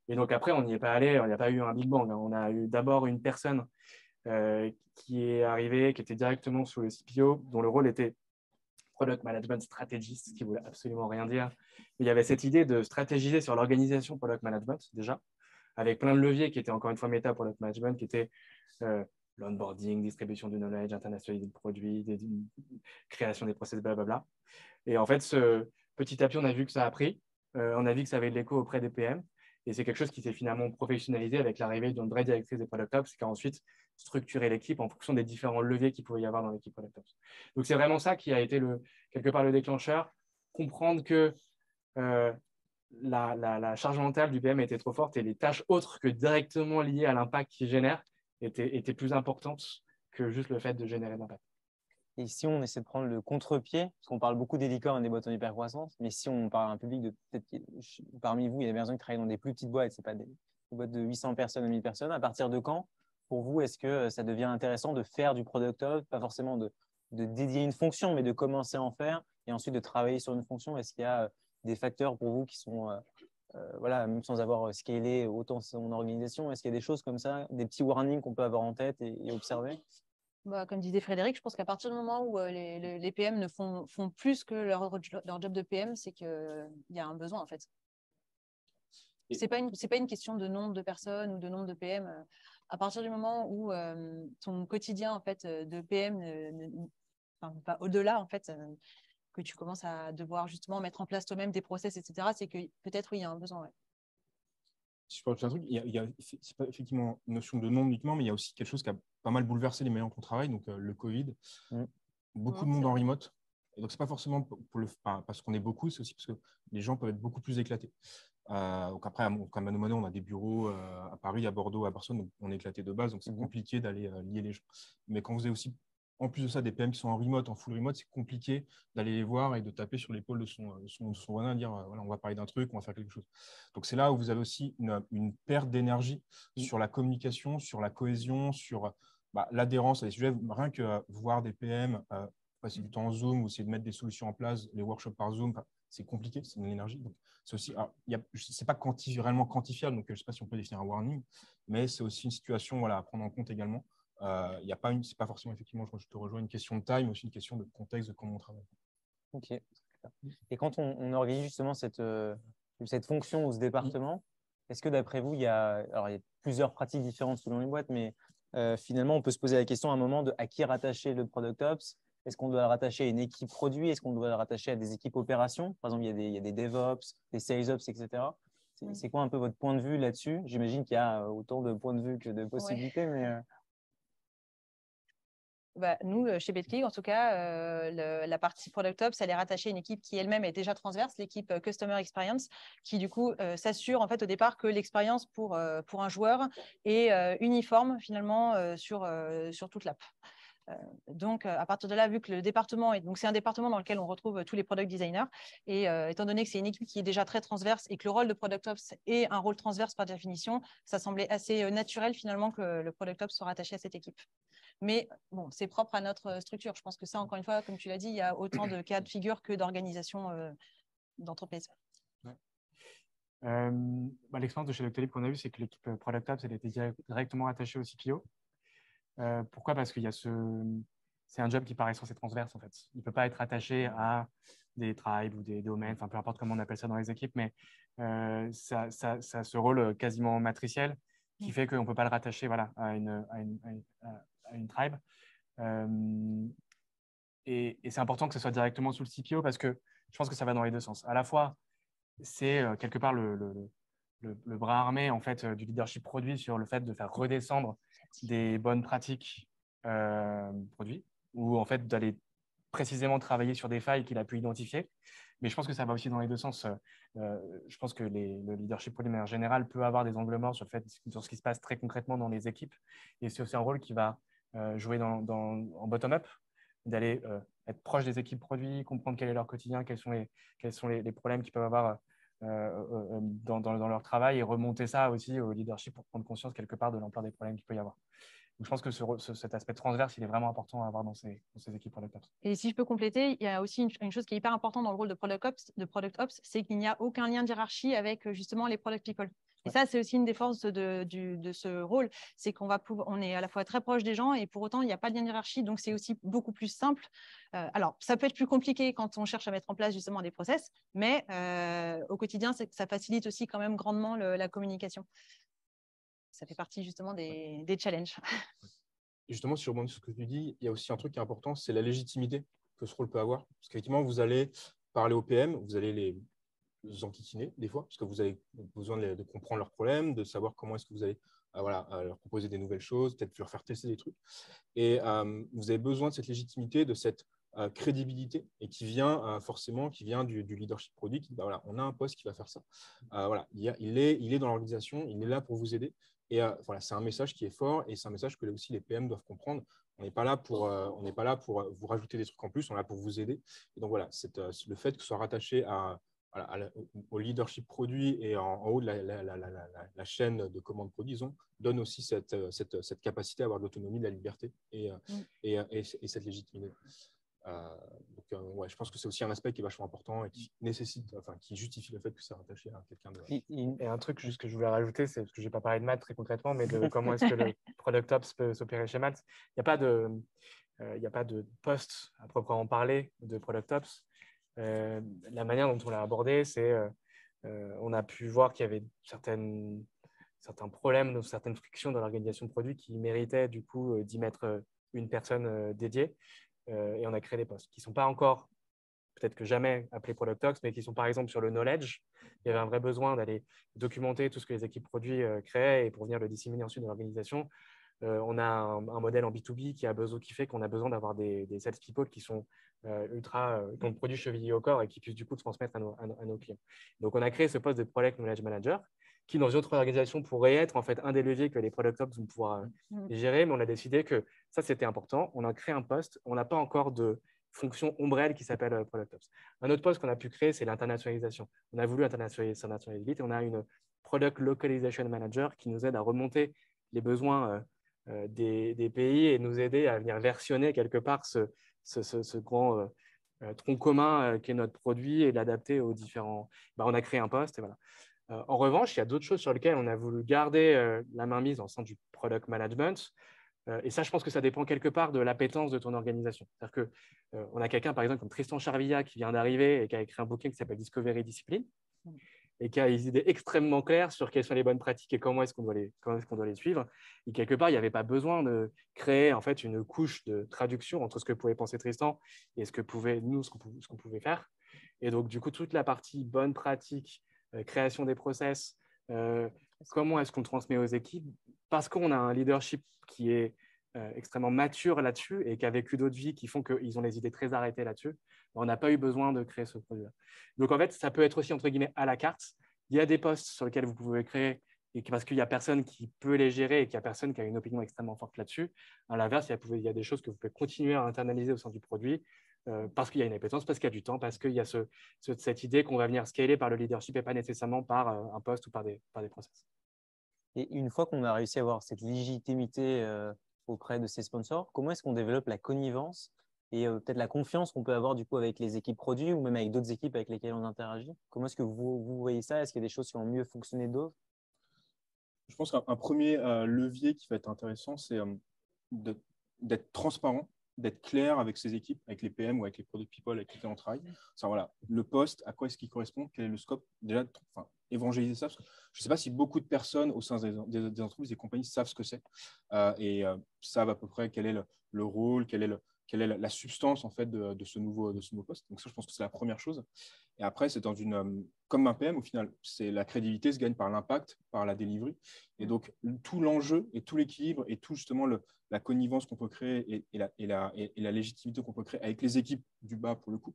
Et donc, après, on n'y est pas allé, on n'y a pas eu un Big Bang. On a eu d'abord une personne qui est arrivée, qui était directement sous le CPO, dont le rôle était Product Management Strategist, ce qui ne voulait absolument rien dire. Mais il y avait cette idée de stratégiser sur l'organisation Product Management, déjà, avec plein de leviers qui étaient encore une fois méta Product Management, qui étaient l'onboarding, distribution du knowledge, internationalisation du produit, création des process, blablabla. Et en fait, petit à petit, on a vu que ça a pris, on a vu que ça avait de l'écho auprès des PM, et c'est quelque chose qui s'est finalement professionnalisé avec l'arrivée d'une vraie directrice des Product Ops, qui a ensuite structuré l'équipe en fonction des différents leviers qu'il pouvait y avoir dans l'équipe Product Ops. Donc, c'est vraiment ça qui a été quelque part le déclencheur, comprendre que la charge mentale du PM était trop forte et les tâches autres que directement liées à l'impact qu'il génère étaient plus importantes que juste le fait de générer de l'impact. Et si on essaie de prendre le contre-pied, parce qu'on parle beaucoup des licornes et des boîtes en hypercroissance, mais si on parle à un public de peut-être parmi vous, il y a des personnes qui travaillent dans des plus petites boîtes, c'est pas des boîtes de 800 personnes ou 1000 personnes, à partir de quand, pour vous, est-ce que ça devient intéressant de faire du product ops, pas forcément de dédier une fonction, mais de commencer à en faire et ensuite de travailler sur une fonction? Est-ce qu'il y a des facteurs pour vous qui sont, voilà, même sans avoir scalé autant son organisation, est-ce qu'il y a des choses comme ça, des petits warnings qu'on peut avoir en tête et observer? Comme disait Frédéric, je pense qu'à partir du moment où les PM ne font plus que leur job de PM, c'est qu'il y a un besoin en fait. C'est pas une question de nombre de personnes ou de nombre de PM. À partir du moment où ton quotidien en fait de PM va au-delà en fait, que tu commences à devoir justement mettre en place toi-même des process, etc. C'est que peut-être oui, il y a un besoin. Ouais. je peux rajouter un truc, c'est pas effectivement une notion de nombre uniquement, mais il y a aussi quelque chose qui a pas mal bouleversé les manières dont on travaille, donc le Covid. Beaucoup de monde en remote. Et donc, ce n'est pas forcément parce qu'on est beaucoup, c'est aussi parce que les gens peuvent être beaucoup plus éclatés. Donc après, comme à Mano, on a des bureaux à Paris, à Bordeaux, à Barcelone, donc on est éclaté de base, donc c'est compliqué d'aller lier les gens. Mais quand vous avez aussi, en plus de ça, des PM qui sont en remote, en full remote, c'est compliqué d'aller les voir et de taper sur l'épaule de son voisin et dire voilà, on va parler d'un truc, on va faire quelque chose. Donc c'est là où vous avez aussi une perte d'énergie sur la communication, sur la cohésion, sur l'adhérence à des sujets. Rien que voir des PM passer du temps en Zoom ou essayer de mettre des solutions en place, les workshops par Zoom, c'est compliqué, c'est de l'énergie. Donc, c'est aussi, c'est pas réellement quantifiable, donc je ne sais pas si on peut définir un warning, mais c'est aussi une situation voilà, à prendre en compte également. C'est pas forcément, effectivement, je te rejoins, une question de taille, mais aussi une question de contexte de comment on travaille. Ok. Et quand on organise justement cette fonction ou ce département, est-ce que d'après vous, il y a plusieurs pratiques différentes selon les boîtes, mais finalement, on peut se poser la question à un moment de à qui rattacher le Product Ops? Est-ce qu'on doit le rattacher à une équipe produit? Est-ce qu'on doit le rattacher à des équipes opérations? Par exemple, il y a des DevOps, des SalesOps, etc. C'est quoi un peu votre point de vue là-dessus? J'imagine qu'il y a autant de points de vue que de possibilités, mais… Nous, chez Betclic, en tout cas, la partie Product Ops, elle est rattachée à une équipe qui elle-même est déjà transverse, l'équipe Customer Experience, qui du coup s'assure en fait au départ que l'expérience pour un joueur est uniforme finalement sur toute l'app. Donc, à partir de là, vu que le département c'est un département dans lequel on retrouve tous les product designers, et étant donné que c'est une équipe qui est déjà très transverse et que le rôle de Product Ops est un rôle transverse par définition, ça semblait assez naturel finalement que le Product Ops soit rattaché à cette équipe. Mais bon, c'est propre à notre structure. Je pense que ça, encore une fois, comme tu l'as dit, il y a autant de cas de figure que d'organisation d'entreprise. Ouais. L'expérience de chez Doctolib qu'on a vue, c'est que l'équipe Product Ops, elle était directement attachée au CPO. Pourquoi? Parce qu'il y a c'est un job qui paraît censé transverse en fait. Il ne peut pas être attaché à des tribes ou des domaines, enfin peu importe comment on appelle ça dans les équipes, mais ça a ce rôle quasiment matriciel qui fait qu'on ne peut pas le rattacher voilà, à une tribe. Et c'est important que ce soit directement sous le CPO parce que je pense que ça va dans les deux sens. À la fois, c'est quelque part le bras armé en fait, du leadership produit sur le fait de faire redescendre des bonnes pratiques produits ou en fait d'aller précisément travailler sur des failles qu'il a pu identifier. Mais je pense que ça va aussi dans les deux sens. Je pense que le leadership produit de manière générale peut avoir des angles morts sur ce qui se passe très concrètement dans les équipes. Et c'est aussi un rôle qui va jouer en bottom-up, d'aller être proche des équipes produits, comprendre quel est leur quotidien, quels sont les problèmes qu'ils peuvent avoir dans leur travail et remonter ça aussi au leadership pour prendre conscience quelque part de l'ampleur des problèmes qu'il peut y avoir. Donc, je pense que cet aspect transverse, il est vraiment important à avoir dans ces équipes Product Ops. Et si je peux compléter, il y a aussi une chose qui est hyper importante dans le rôle de Product Ops, c'est qu'il n'y a aucun lien de hiérarchie avec justement les Product People. Et ça, c'est aussi une des forces de ce rôle, c'est on est à la fois très proche des gens et pour autant, il n'y a pas de lien de hiérarchie, donc c'est aussi beaucoup plus simple. Alors, ça peut être plus compliqué quand on cherche à mettre en place justement des process, mais au quotidien, ça facilite aussi quand même grandement la communication. Ça fait partie justement des challenges. Et justement, si je rebondis sur ce que tu dis, il y a aussi un truc qui est important, c'est la légitimité que ce rôle peut avoir. Parce qu'effectivement, vous allez parler aux PM, vous allez les enquiquiner des fois, parce que vous avez besoin de comprendre leurs problèmes, de savoir comment est-ce que vous allez leur proposer des nouvelles choses, peut-être leur faire tester des trucs. Et vous avez besoin de cette légitimité, de cette crédibilité, et qui vient du leadership produit, qui dit voilà, on a un poste qui va faire ça. Voilà, il est dans l'organisation, il est là pour vous aider. Et voilà, c'est un message qui est fort et c'est un message que aussi les PM doivent comprendre. On n'est pas là pour vous rajouter des trucs en plus, on est là pour vous aider. Et donc voilà, le fait que ce soit rattaché au leadership produit et en haut de la chaîne de commande produit, donne aussi cette capacité à avoir de l'autonomie, de la liberté et cette légitimité. Donc, je pense que c'est aussi un aspect qui est vachement important et qui justifie le fait que c'est rattaché à quelqu'un de… Et un truc juste que je voulais rajouter, c'est parce que je n'ai pas parlé de Malte très concrètement, mais de comment est-ce que le Product Ops peut s'opérer chez Malte. Il n'y a pas de poste à proprement parler de Product Ops. La manière dont on l'a abordé, c'est on a pu voir qu'il y avait certains problèmes, certaines frictions dans l'organisation de produits qui méritaient du coup d'y mettre une personne dédiée. Et on a créé des postes qui ne sont pas encore peut-être que jamais appelés Product Ops, mais qui sont par exemple sur le knowledge. Il y avait un vrai besoin d'aller documenter tout ce que les équipes produits créaient et pour venir le disséminer ensuite dans l'organisation. On a un modèle en B2B qui fait qu'on a besoin d'avoir des salespeople qui sont dont le produit chevillé au corps et qui puissent du coup transmettre à nos clients. Donc, on a créé ce poste de Product Knowledge Manager qui, dans une autre organisation, pourrait être en fait un des leviers que les Product Ops vont pouvoir gérer, mais on a décidé que ça, c'était important. On a créé un poste. On n'a pas encore de fonction ombrelle qui s'appelle Product Ops. Un autre poste qu'on a pu créer, c'est l'internationalisation. On a voulu internationaliser vite et on a une Product Localization Manager qui nous aide à remonter les besoins des pays et nous aider à venir versionner quelque part ce grand tronc commun qui est notre produit et l'adapter aux différents… on a créé un poste et voilà. En revanche, il y a d'autres choses sur lesquelles on a voulu garder la mainmise en sein du product management. Et ça, je pense que ça dépend quelque part de l'appétence de ton organisation. C'est-à-dire qu'on a quelqu'un, par exemple, comme Tristan Charvilla, qui vient d'arriver et qui a écrit un bouquin qui s'appelle Discovery Discipline et qui a des idées extrêmement claires sur quelles sont les bonnes pratiques et comment est-ce qu'on doit les suivre. Et quelque part, il n'y avait pas besoin de créer en fait une couche de traduction entre ce que pouvait penser Tristan et ce qu'on pouvait faire. Et donc, du coup, toute la partie bonne pratique, création des process, comment est-ce qu'on transmet aux équipes, parce qu'on a un leadership qui est extrêmement mature là-dessus et qui a vécu d'autres vies qui font qu'ils ont les idées très arrêtées là-dessus, on n'a pas eu besoin de créer ce produit-là. Donc, en fait, ça peut être aussi, entre guillemets, à la carte. Il y a des postes sur lesquels vous pouvez créer et parce qu'il n'y a personne qui peut les gérer et qu'il n'y a personne qui a une opinion extrêmement forte là-dessus. À l'inverse, il y a des choses que vous pouvez continuer à internaliser au sein du produit parce qu'il y a une appétence, parce qu'il y a du temps, parce qu'il y a cette idée qu'on va venir scaler par le leadership et pas nécessairement par un poste ou par des process. Et une fois qu'on a réussi à avoir cette légitimité auprès de ces sponsors, comment est-ce qu'on développe la connivence et peut-être la confiance qu'on peut avoir du coup avec les équipes produits ou même avec d'autres équipes avec lesquelles on interagit? Comment est-ce que vous voyez ça? Est-ce qu'il y a des choses qui ont mieux fonctionné d'autres? Je pense qu'un premier levier qui va être intéressant, c'est d'être transparent, d'être clair avec ses équipes, avec les PM ou avec les product people avec lesquels on travaille. Voilà, le poste, à quoi est-ce qu'il correspond, quel est le scope, déjà, évangéliser ça. Parce que je ne sais pas si beaucoup de personnes au sein des entreprises, des compagnies savent ce que c'est savent à peu près quel est le rôle, quelle est la substance en fait de ce nouveau poste. Donc ça, je pense que c'est la première chose. Et après, c'est comme un PM, au final, la crédibilité se gagne par l'impact, par la delivery. Et donc, tout l'enjeu et tout l'équilibre et tout justement la connivence qu'on peut créer et la légitimité qu'on peut créer avec les équipes du bas, pour le coup,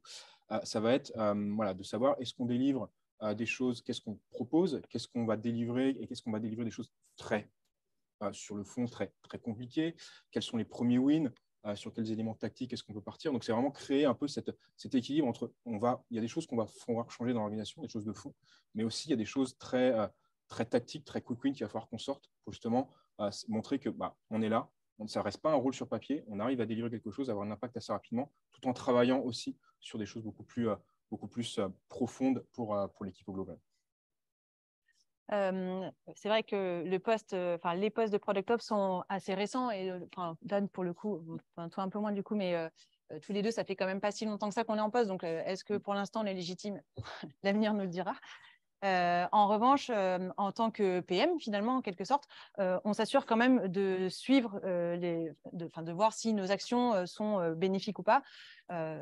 ça va être de savoir est-ce qu'on délivre des choses, qu'est-ce qu'on propose, qu'est-ce qu'on va délivrer et qu'est-ce qu'on va délivrer des choses très, sur le fond, très, très compliquées, quels sont les premiers wins, sur quels éléments tactiques est-ce qu'on peut partir. Donc, c'est vraiment créer un peu cet équilibre entre, il y a des choses qu'on va falloir changer dans l'organisation, des choses de fond, mais aussi il y a des choses très, très tactiques, très quick win qu'il va falloir qu'on sorte pour justement montrer que on est là, ça ne reste pas un rôle sur papier, on arrive à délivrer quelque chose, à avoir un impact assez rapidement, tout en travaillant aussi sur des choses beaucoup plus profondes pour l'équipe au global. C'est vrai que les postes de Product Ops sont assez récents et Dan pour le coup, toi un peu moins du coup, mais tous les deux, ça fait quand même pas si longtemps que ça qu'on est en poste. Donc, est-ce que pour l'instant on est légitime? L'avenir nous le dira. En revanche, en tant que PM, finalement, en quelque sorte, on s'assure quand même de suivre, de voir si nos actions sont bénéfiques ou pas.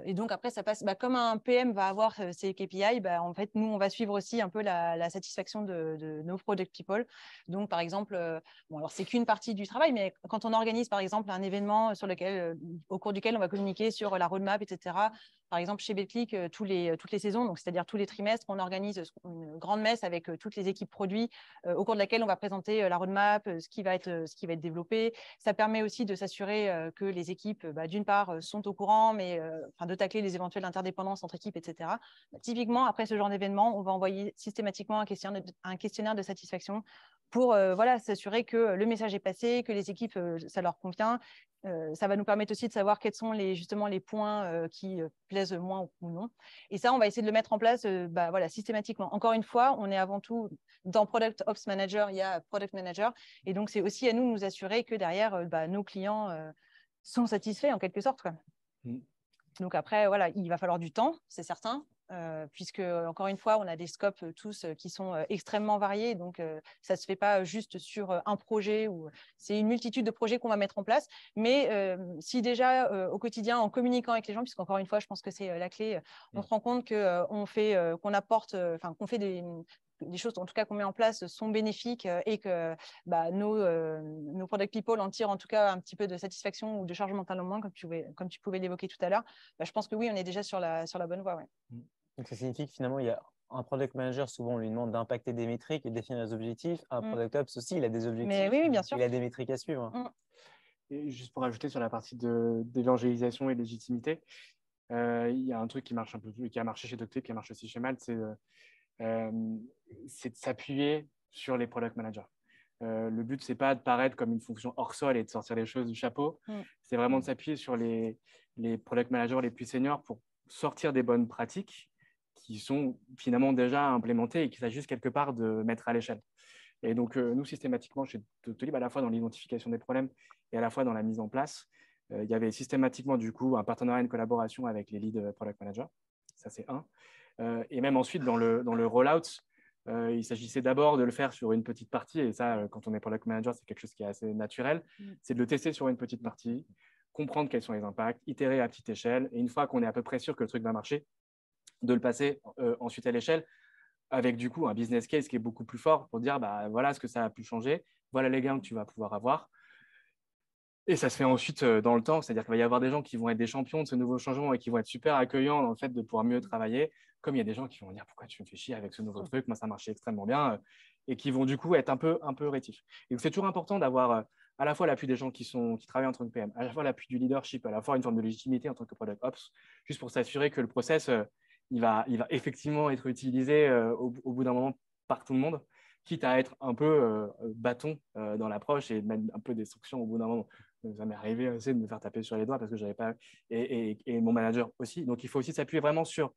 Et donc, après, ça passe comme un PM va avoir ses KPI, en fait, nous, on va suivre aussi un peu la satisfaction de nos product people. Donc, par exemple, alors, c'est qu'une partie du travail, mais quand on organise, par exemple, un événement au cours duquel on va communiquer sur la roadmap, etc., par exemple, chez Betclic, toutes les saisons, donc c'est-à-dire tous les trimestres, on organise une grande messe avec toutes les équipes produits au cours de laquelle on va présenter la roadmap, ce qui va être développé. Ça permet aussi de s'assurer que les équipes, d'une part, sont au courant, mais de tacler les éventuelles interdépendances entre équipes, etc. Typiquement, après ce genre d'événement, on va envoyer systématiquement un questionnaire de satisfaction pour s'assurer que le message est passé, que les équipes, ça leur convient. Ça va nous permettre aussi de savoir quels sont justement les points qui plaisent moins ou non. Et ça, on va essayer de le mettre en place systématiquement. Encore une fois, on est avant tout dans Product Ops Manager, il y a Product Manager. Et donc, c'est aussi à nous de nous assurer que derrière, nos clients sont satisfaits en quelque sorte, quoi. Donc après, il va falloir du temps, c'est certain. puisque, encore une fois, on a des scopes tous qui sont extrêmement variés. Donc, ça ne se fait pas juste sur un projet. C'est une multitude de projets qu'on va mettre en place. Mais si déjà, au quotidien, en communiquant avec les gens, puisqu'encore une fois, je pense que c'est la clé, on se rend compte qu'on apporte, qu'on fait des choses, en tout cas qu'on met en place, sont bénéfiques et que nos product people en tirent en tout cas un petit peu de satisfaction ou de charge mentale en moins, comme tu pouvais l'évoquer tout à l'heure. Je pense que oui, on est déjà sur la bonne voie. Ouais. Donc, ça signifie que finalement, il y a un product manager, souvent, on lui demande d'impacter des métriques et de définir des objectifs. Un product ops aussi, il a des objectifs. Mais oui, bien sûr. Il a des métriques à suivre. Et juste pour ajouter sur la partie d'évangélisation et de légitimité, il y a un truc qui marche un peu plus, qui a marché chez Doctolib, qui marche aussi chez Malte, c'est de s'appuyer sur les product managers. Le but, c'est pas de paraître comme une fonction hors sol et de sortir les choses du chapeau. C'est vraiment de s'appuyer sur les product managers les plus seniors pour sortir des bonnes pratiques qui sont finalement déjà implémentées et qu'il s'agit juste quelque part de mettre à l'échelle. Et donc, nous, systématiquement, chez Doctolib, à la fois dans l'identification des problèmes et à la fois dans la mise en place, il y avait systématiquement, du coup, un partenariat, une collaboration avec les lead product managers. Ça, c'est un. Et même ensuite, dans le rollout, il s'agissait d'abord de le faire sur une petite partie. Et ça, quand on est product manager, c'est quelque chose qui est assez naturel. C'est de le tester sur une petite partie, comprendre quels sont les impacts, itérer à petite échelle. Et une fois qu'on est à peu près sûr que le truc va marcher, de le passer ensuite à l'échelle avec du coup un business case qui est beaucoup plus fort pour dire voilà ce que ça a pu changer, voilà les gains que tu vas pouvoir avoir. Et ça se fait ensuite dans le temps, c'est-à-dire qu'il va y avoir des gens qui vont être des champions de ce nouveau changement et qui vont être super accueillants dans le fait de pouvoir mieux travailler, comme il y a des gens qui vont dire pourquoi tu me fais chier avec ce nouveau truc, moi ça marchait extrêmement bien, et qui vont du coup être un peu rétifs. Et donc c'est toujours important d'avoir à la fois l'appui des gens qui travaillent en tant que PM, à la fois l'appui du leadership, à la fois une forme de légitimité en tant que product ops, juste pour s'assurer que le process il va effectivement être utilisé au bout d'un moment par tout le monde, quitte à être un peu bâton dans l'approche et mettre un peu des sanctions au bout d'un moment. Donc, ça m'est arrivé aussi de me faire taper sur les doigts parce que j'avais pas… Et mon manager aussi. Donc, il faut aussi s'appuyer vraiment sur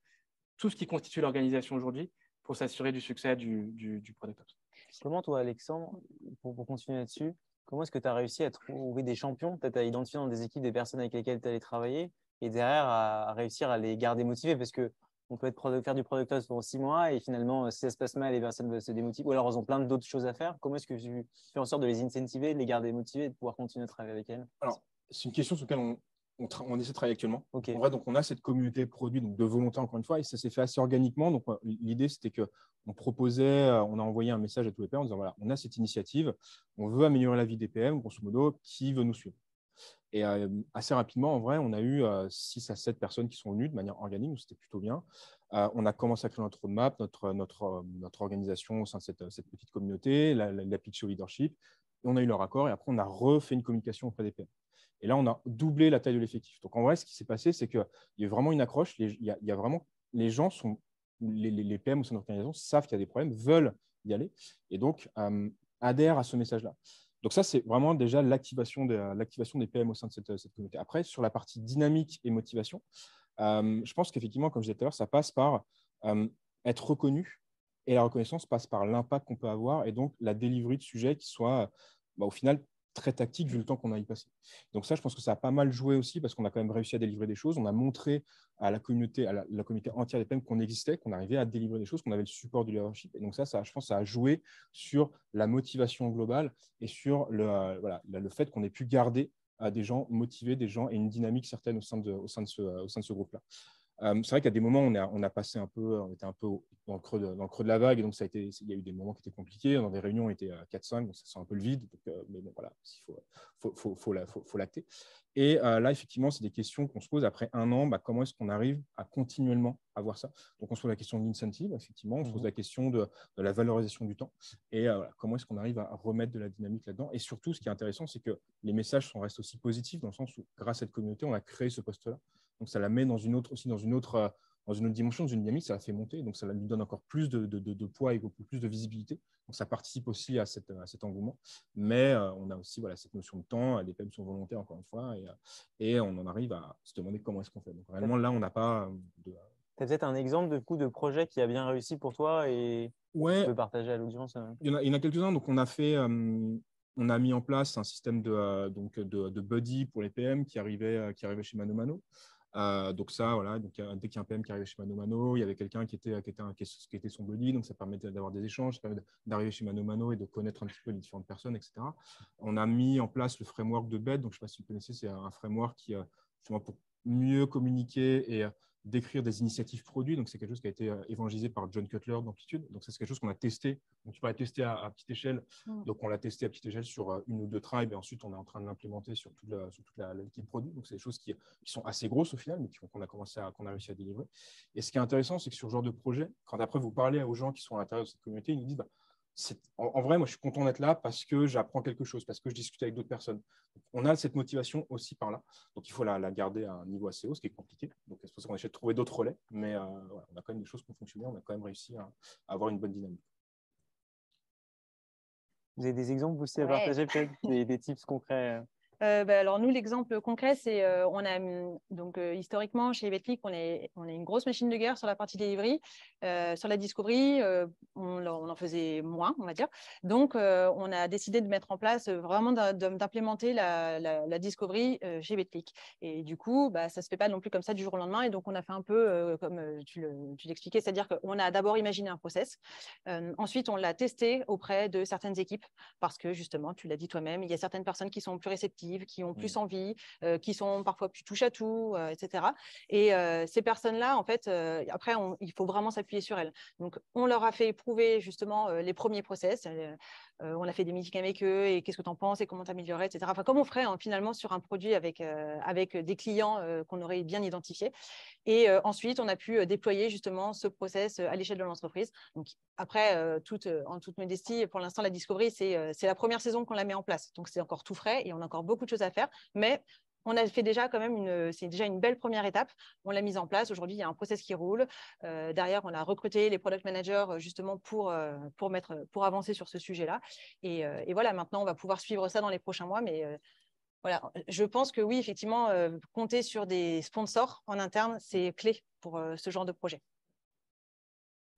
tout ce qui constitue l'organisation aujourd'hui pour s'assurer du succès du Product Ops. Comment toi, Alexandre, pour continuer là-dessus, comment est-ce que tu as réussi à trouver des champions, peut-être à identifier dans des équipes des personnes avec lesquelles tu allais travailler et derrière à réussir à les garder motivés? Parce que on peut faire du product ops pendant 6 mois et finalement, si ça se passe mal, les personnes se démotivent ou alors elles ont plein d'autres choses à faire. Comment est-ce que tu fais en sorte de les incentiver, de les garder motivés et de pouvoir continuer à travailler avec elles? Alors, c'est une question sur laquelle on essaie de travailler actuellement. Okay. En vrai, donc on a cette communauté produit donc de volonté, encore une fois, et ça s'est fait assez organiquement. Donc, l'idée, c'était qu'on proposait, on a envoyé un message à tous les PM en disant voilà, on a cette initiative, on veut améliorer la vie des PM, grosso modo, qui veut nous suivre? Et assez rapidement, en vrai, on a eu 6 à 7 personnes qui sont venues de manière organique, donc c'était plutôt bien. On a commencé à créer notre roadmap, notre organisation au sein de cette petite communauté, la pitch au leadership. Et on a eu leur accord et après, on a refait une communication auprès des PM. Et là, on a doublé la taille de l'effectif. Donc, en vrai, ce qui s'est passé, c'est qu'il y a vraiment une accroche. Il y a vraiment, les gens sont, les PM au sein de l'organisation savent qu'il y a des problèmes, veulent y aller et donc adhèrent à ce message-là. Donc ça, c'est vraiment déjà l'activation des PM au sein de cette communauté. Après, sur la partie dynamique et motivation, je pense qu'effectivement, comme je disais tout à l'heure, ça passe par être reconnu et la reconnaissance passe par l'impact qu'on peut avoir et donc la delivery de sujets qui soit au final très tactique vu le temps qu'on a y passé. Donc ça, je pense que ça a pas mal joué aussi parce qu'on a quand même réussi à délivrer des choses. On a montré à la communauté entière des PM qu'on existait, qu'on arrivait à délivrer des choses, qu'on avait le support du leadership. Et donc ça, je pense que ça a joué sur la motivation globale et sur le fait qu'on ait pu garder des gens motivés, des gens et une dynamique certaine au sein de ce groupe-là. C'est vrai qu'à des moments, on a passé on était un peu dans le creux de la vague, et donc il y a eu des moments qui étaient compliqués. Dans des réunions, on était 4-5, donc ça sent un peu le vide. Donc, mais bon, voilà, il faut l'acter. Et là, effectivement, c'est des questions qu'on se pose après un an. Comment est-ce qu'on arrive à continuellement avoir ça? Donc, on se pose la question de l'incentive, effectivement. On se pose la question de la valorisation du temps. Et comment est-ce qu'on arrive à remettre de la dynamique là-dedans? Et surtout, ce qui est intéressant, c'est que les messages restent aussi positifs dans le sens où, grâce à cette communauté, on a créé ce poste-là. Donc, ça la met dans une autre dimension, dans une dynamique, ça la fait monter. Donc, ça lui donne encore plus de poids et beaucoup plus de visibilité. Donc, ça participe aussi à cet engouement. Mais on a aussi cette notion de temps. Les PM sont volontaires, encore une fois. Et on en arrive à se demander comment est-ce qu'on fait. Donc, réellement, là, on n'a pas de… Tu as peut-être un exemple de projet qui a bien réussi pour toi et tu peux partager à l'audience? Il y en a quelques-uns. Donc, on a mis en place un système de buddy pour les PM qui arrivait chez Mano Mano. Donc ça, voilà. Donc, dès qu'il y a un PM qui arrivait chez Mano Mano, il y avait quelqu'un qui était son buddy, donc ça permettait d'avoir des échanges, ça permettait d'arriver chez Mano Mano et de connaître un petit peu les différentes personnes, etc. On a mis en place le framework de BED, donc je ne sais pas si vous connaissez, c'est un framework qui, justement, pour mieux communiquer et décrire des initiatives produits. Donc, c'est quelque chose qui a été évangélisé par John Cutler d'Amplitude. Donc, c'est quelque chose qu'on a testé. Donc, tu parlais tester à petite échelle. Donc, on l'a testé à petite échelle sur une ou deux tribes et ensuite, on est en train de l'implémenter sur toute l'équipe produit. Donc, c'est des choses qui sont assez grosses au final, mais qu'on a réussi à délivrer. Et ce qui est intéressant, c'est que sur ce genre de projet, quand après vous parlez aux gens qui sont à l'intérieur de cette communauté, ils nous disent en vrai, moi, je suis content d'être là parce que j'apprends quelque chose, parce que je discute avec d'autres personnes. Donc, on a cette motivation aussi par là. Donc, il faut la garder à un niveau assez haut, ce qui est compliqué. Donc, c'est pour ça qu'on essaie de trouver d'autres relais. Mais voilà, on a quand même des choses qui ont fonctionné. On a quand même réussi à avoir une bonne dynamique. Vous avez des exemples aussi à partager, peut-être des tips concrets? Alors nous, l'exemple concret, c'est on a donc historiquement chez Betclic, on est une grosse machine de guerre sur la partie delivery. Sur la discovery, on en faisait moins, on va dire. Donc on a décidé de mettre en place vraiment d'implémenter la discovery chez Betclic. Et du coup, ça se fait pas non plus comme ça du jour au lendemain. Et donc on a fait un peu comme tu l'expliquais, c'est-à-dire qu'on a d'abord imaginé un process. Ensuite, on l'a testé auprès de certaines équipes parce que justement, tu l'as dit toi-même, il y a certaines personnes qui sont plus réceptives, qui ont plus envie, qui sont parfois plus touche à tout, etc. Et ces personnes-là, en fait, après, il faut vraiment s'appuyer sur elles. Donc, on leur a fait éprouver justement les premiers process. On a fait des meetings avec eux et qu'est-ce que tu en penses et comment t'améliorer, etc. Enfin, comme on ferait finalement sur un produit avec des clients qu'on aurait bien identifiés. Et ensuite, on a pu déployer justement ce process à l'échelle de l'entreprise. Donc, après, en toute modestie, pour l'instant, la Discovery, c'est la première saison qu'on la met en place. Donc, c'est encore tout frais et on a encore beaucoup de choses à faire. Mais on a fait déjà quand même c'est déjà une belle première étape. On l'a mise en place. Aujourd'hui, il y a un process qui roule. Derrière, on a recruté les product managers justement pour avancer sur ce sujet-là. Et voilà, maintenant, on va pouvoir suivre ça dans les prochains mois. Mais voilà, je pense que oui, effectivement, compter sur des sponsors en interne, c'est clé pour ce genre de projet.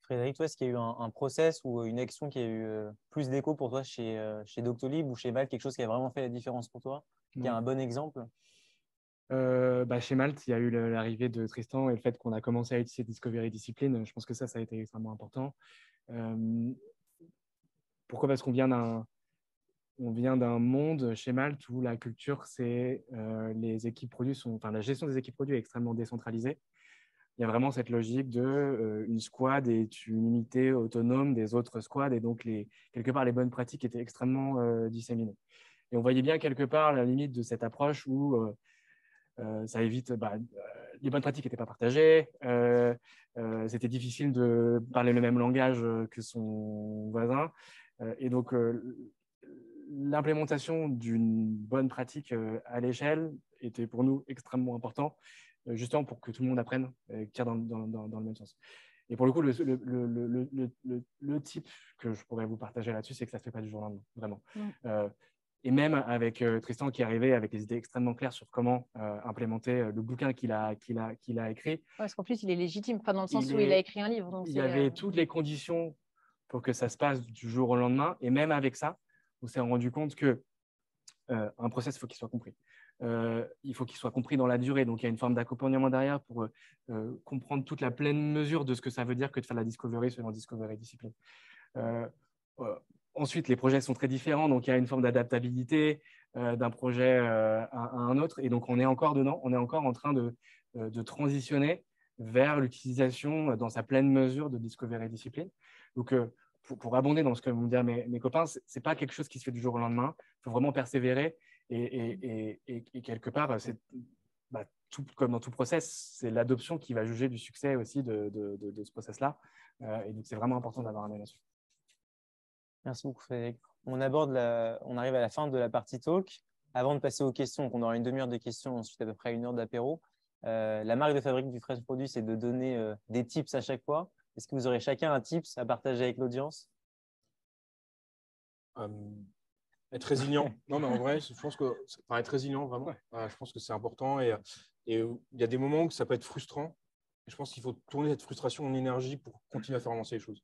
Frédéric, toi, est-ce qu'il y a eu un process ou une action qui a eu plus d'écho pour toi chez Doctolib ou chez Malte, quelque chose qui a vraiment fait la différence pour toi, qui a un bon exemple? Chez Malte, il y a eu l'arrivée de Tristan et le fait qu'on a commencé à utiliser Discovery Discipline. Je pense que ça a été extrêmement important. Pourquoi? Parce qu'on vient d'un monde chez Malte où la culture, c'est les équipes produits la gestion des équipes produits est extrêmement décentralisée. Il y a vraiment cette logique de une squad est une unité autonome des autres squads et donc quelque part les bonnes pratiques étaient extrêmement disséminées. Et on voyait bien quelque part la limite de cette approche où ça évite, les bonnes pratiques n'étaient pas partagées, c'était difficile de parler le même langage que son voisin. Et donc, l'implémentation d'une bonne pratique à l'échelle était pour nous extrêmement important, justement pour que tout le monde apprenne et tire dans le même sens. Et pour le coup, le type que je pourrais vous partager là-dessus, c'est que ça ne se fait pas du jour au lendemain, vraiment. Et même avec Tristan qui est arrivé avec des idées extrêmement claires sur comment implémenter le bouquin qu'il a écrit. Parce qu'en plus, il est légitime, pas dans le sens où il a écrit un livre. Donc il y avait toutes les conditions pour que ça se passe du jour au lendemain. Et même avec ça, on s'est rendu compte que un process, il faut qu'il soit compris. Il faut qu'il soit compris dans la durée. Donc, il y a une forme d'accompagnement derrière pour comprendre toute la pleine mesure de ce que ça veut dire que de faire la discovery selon Discovery Discipline. Ensuite, les projets sont très différents, donc il y a une forme d'adaptabilité d'un projet à un autre. Et donc, on est encore dedans, on est encore en train de transitionner vers l'utilisation dans sa pleine mesure de Discovery Discipline. Donc, pour abonder dans ce que vont me dire mes copains, ce n'est pas quelque chose qui se fait du jour au lendemain. Il faut vraiment persévérer. Et quelque part, tout, comme dans tout process, c'est l'adoption qui va juger du succès aussi de ce process-là. Et donc, c'est vraiment important d'avoir un œil là-dessus. Merci beaucoup, Frédéric. On arrive à la fin de la partie talk. Avant de passer aux questions, donc on aura une demi-heure de questions, ensuite à peu près une heure d'apéro. La marque de fabrique du Fresh Produit, c'est de donner des tips à chaque fois. Est-ce que vous aurez chacun un tips à partager avec l'audience? Être résilient. Non, mais en vrai, je pense que être résilient, vraiment, je pense que c'est important. Et il y a des moments où ça peut être frustrant. Et je pense qu'il faut tourner cette frustration en énergie pour continuer à faire avancer les choses.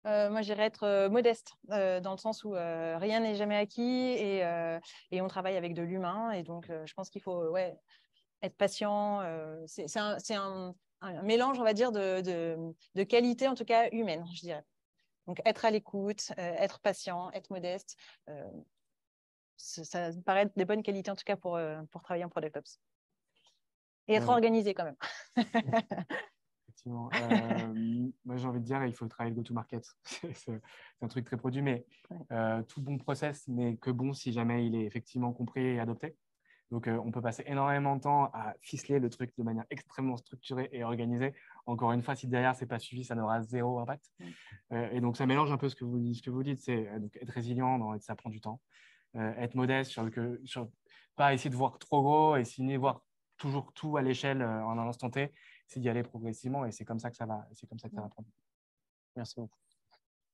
Moi, j'irais être modeste, dans le sens où rien n'est jamais acquis et on travaille avec de l'humain. Et donc, je pense qu'il faut être patient. C'est un mélange, on va dire, de qualité, en tout cas humaine, je dirais. Donc, être à l'écoute, être patient, être modeste, ça me paraît être des bonnes qualités, en tout cas, pour travailler en Product Ops. Et être organisé quand même. Effectivement. Moi, j'ai envie de dire, il faut travailler le go-to-market. C'est un truc très produit, mais tout bon process n'est que bon si jamais il est effectivement compris et adopté. Donc, on peut passer énormément de temps à ficeler le truc de manière extrêmement structurée et organisée. Encore une fois, si derrière, ce n'est pas suivi, ça n'aura zéro impact. Et donc, ça mélange un peu ce que vous dites. C'est être résilient, ça prend du temps. Être modeste, pas essayer de voir trop gros et signer, voir toujours tout à l'échelle en un instant T. C'est d'y aller progressivement et c'est comme ça que ça va, prendre. Merci beaucoup.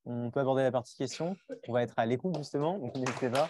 On peut aborder la partie questions. On va être à l'écoute justement, donc n'hésitez pas.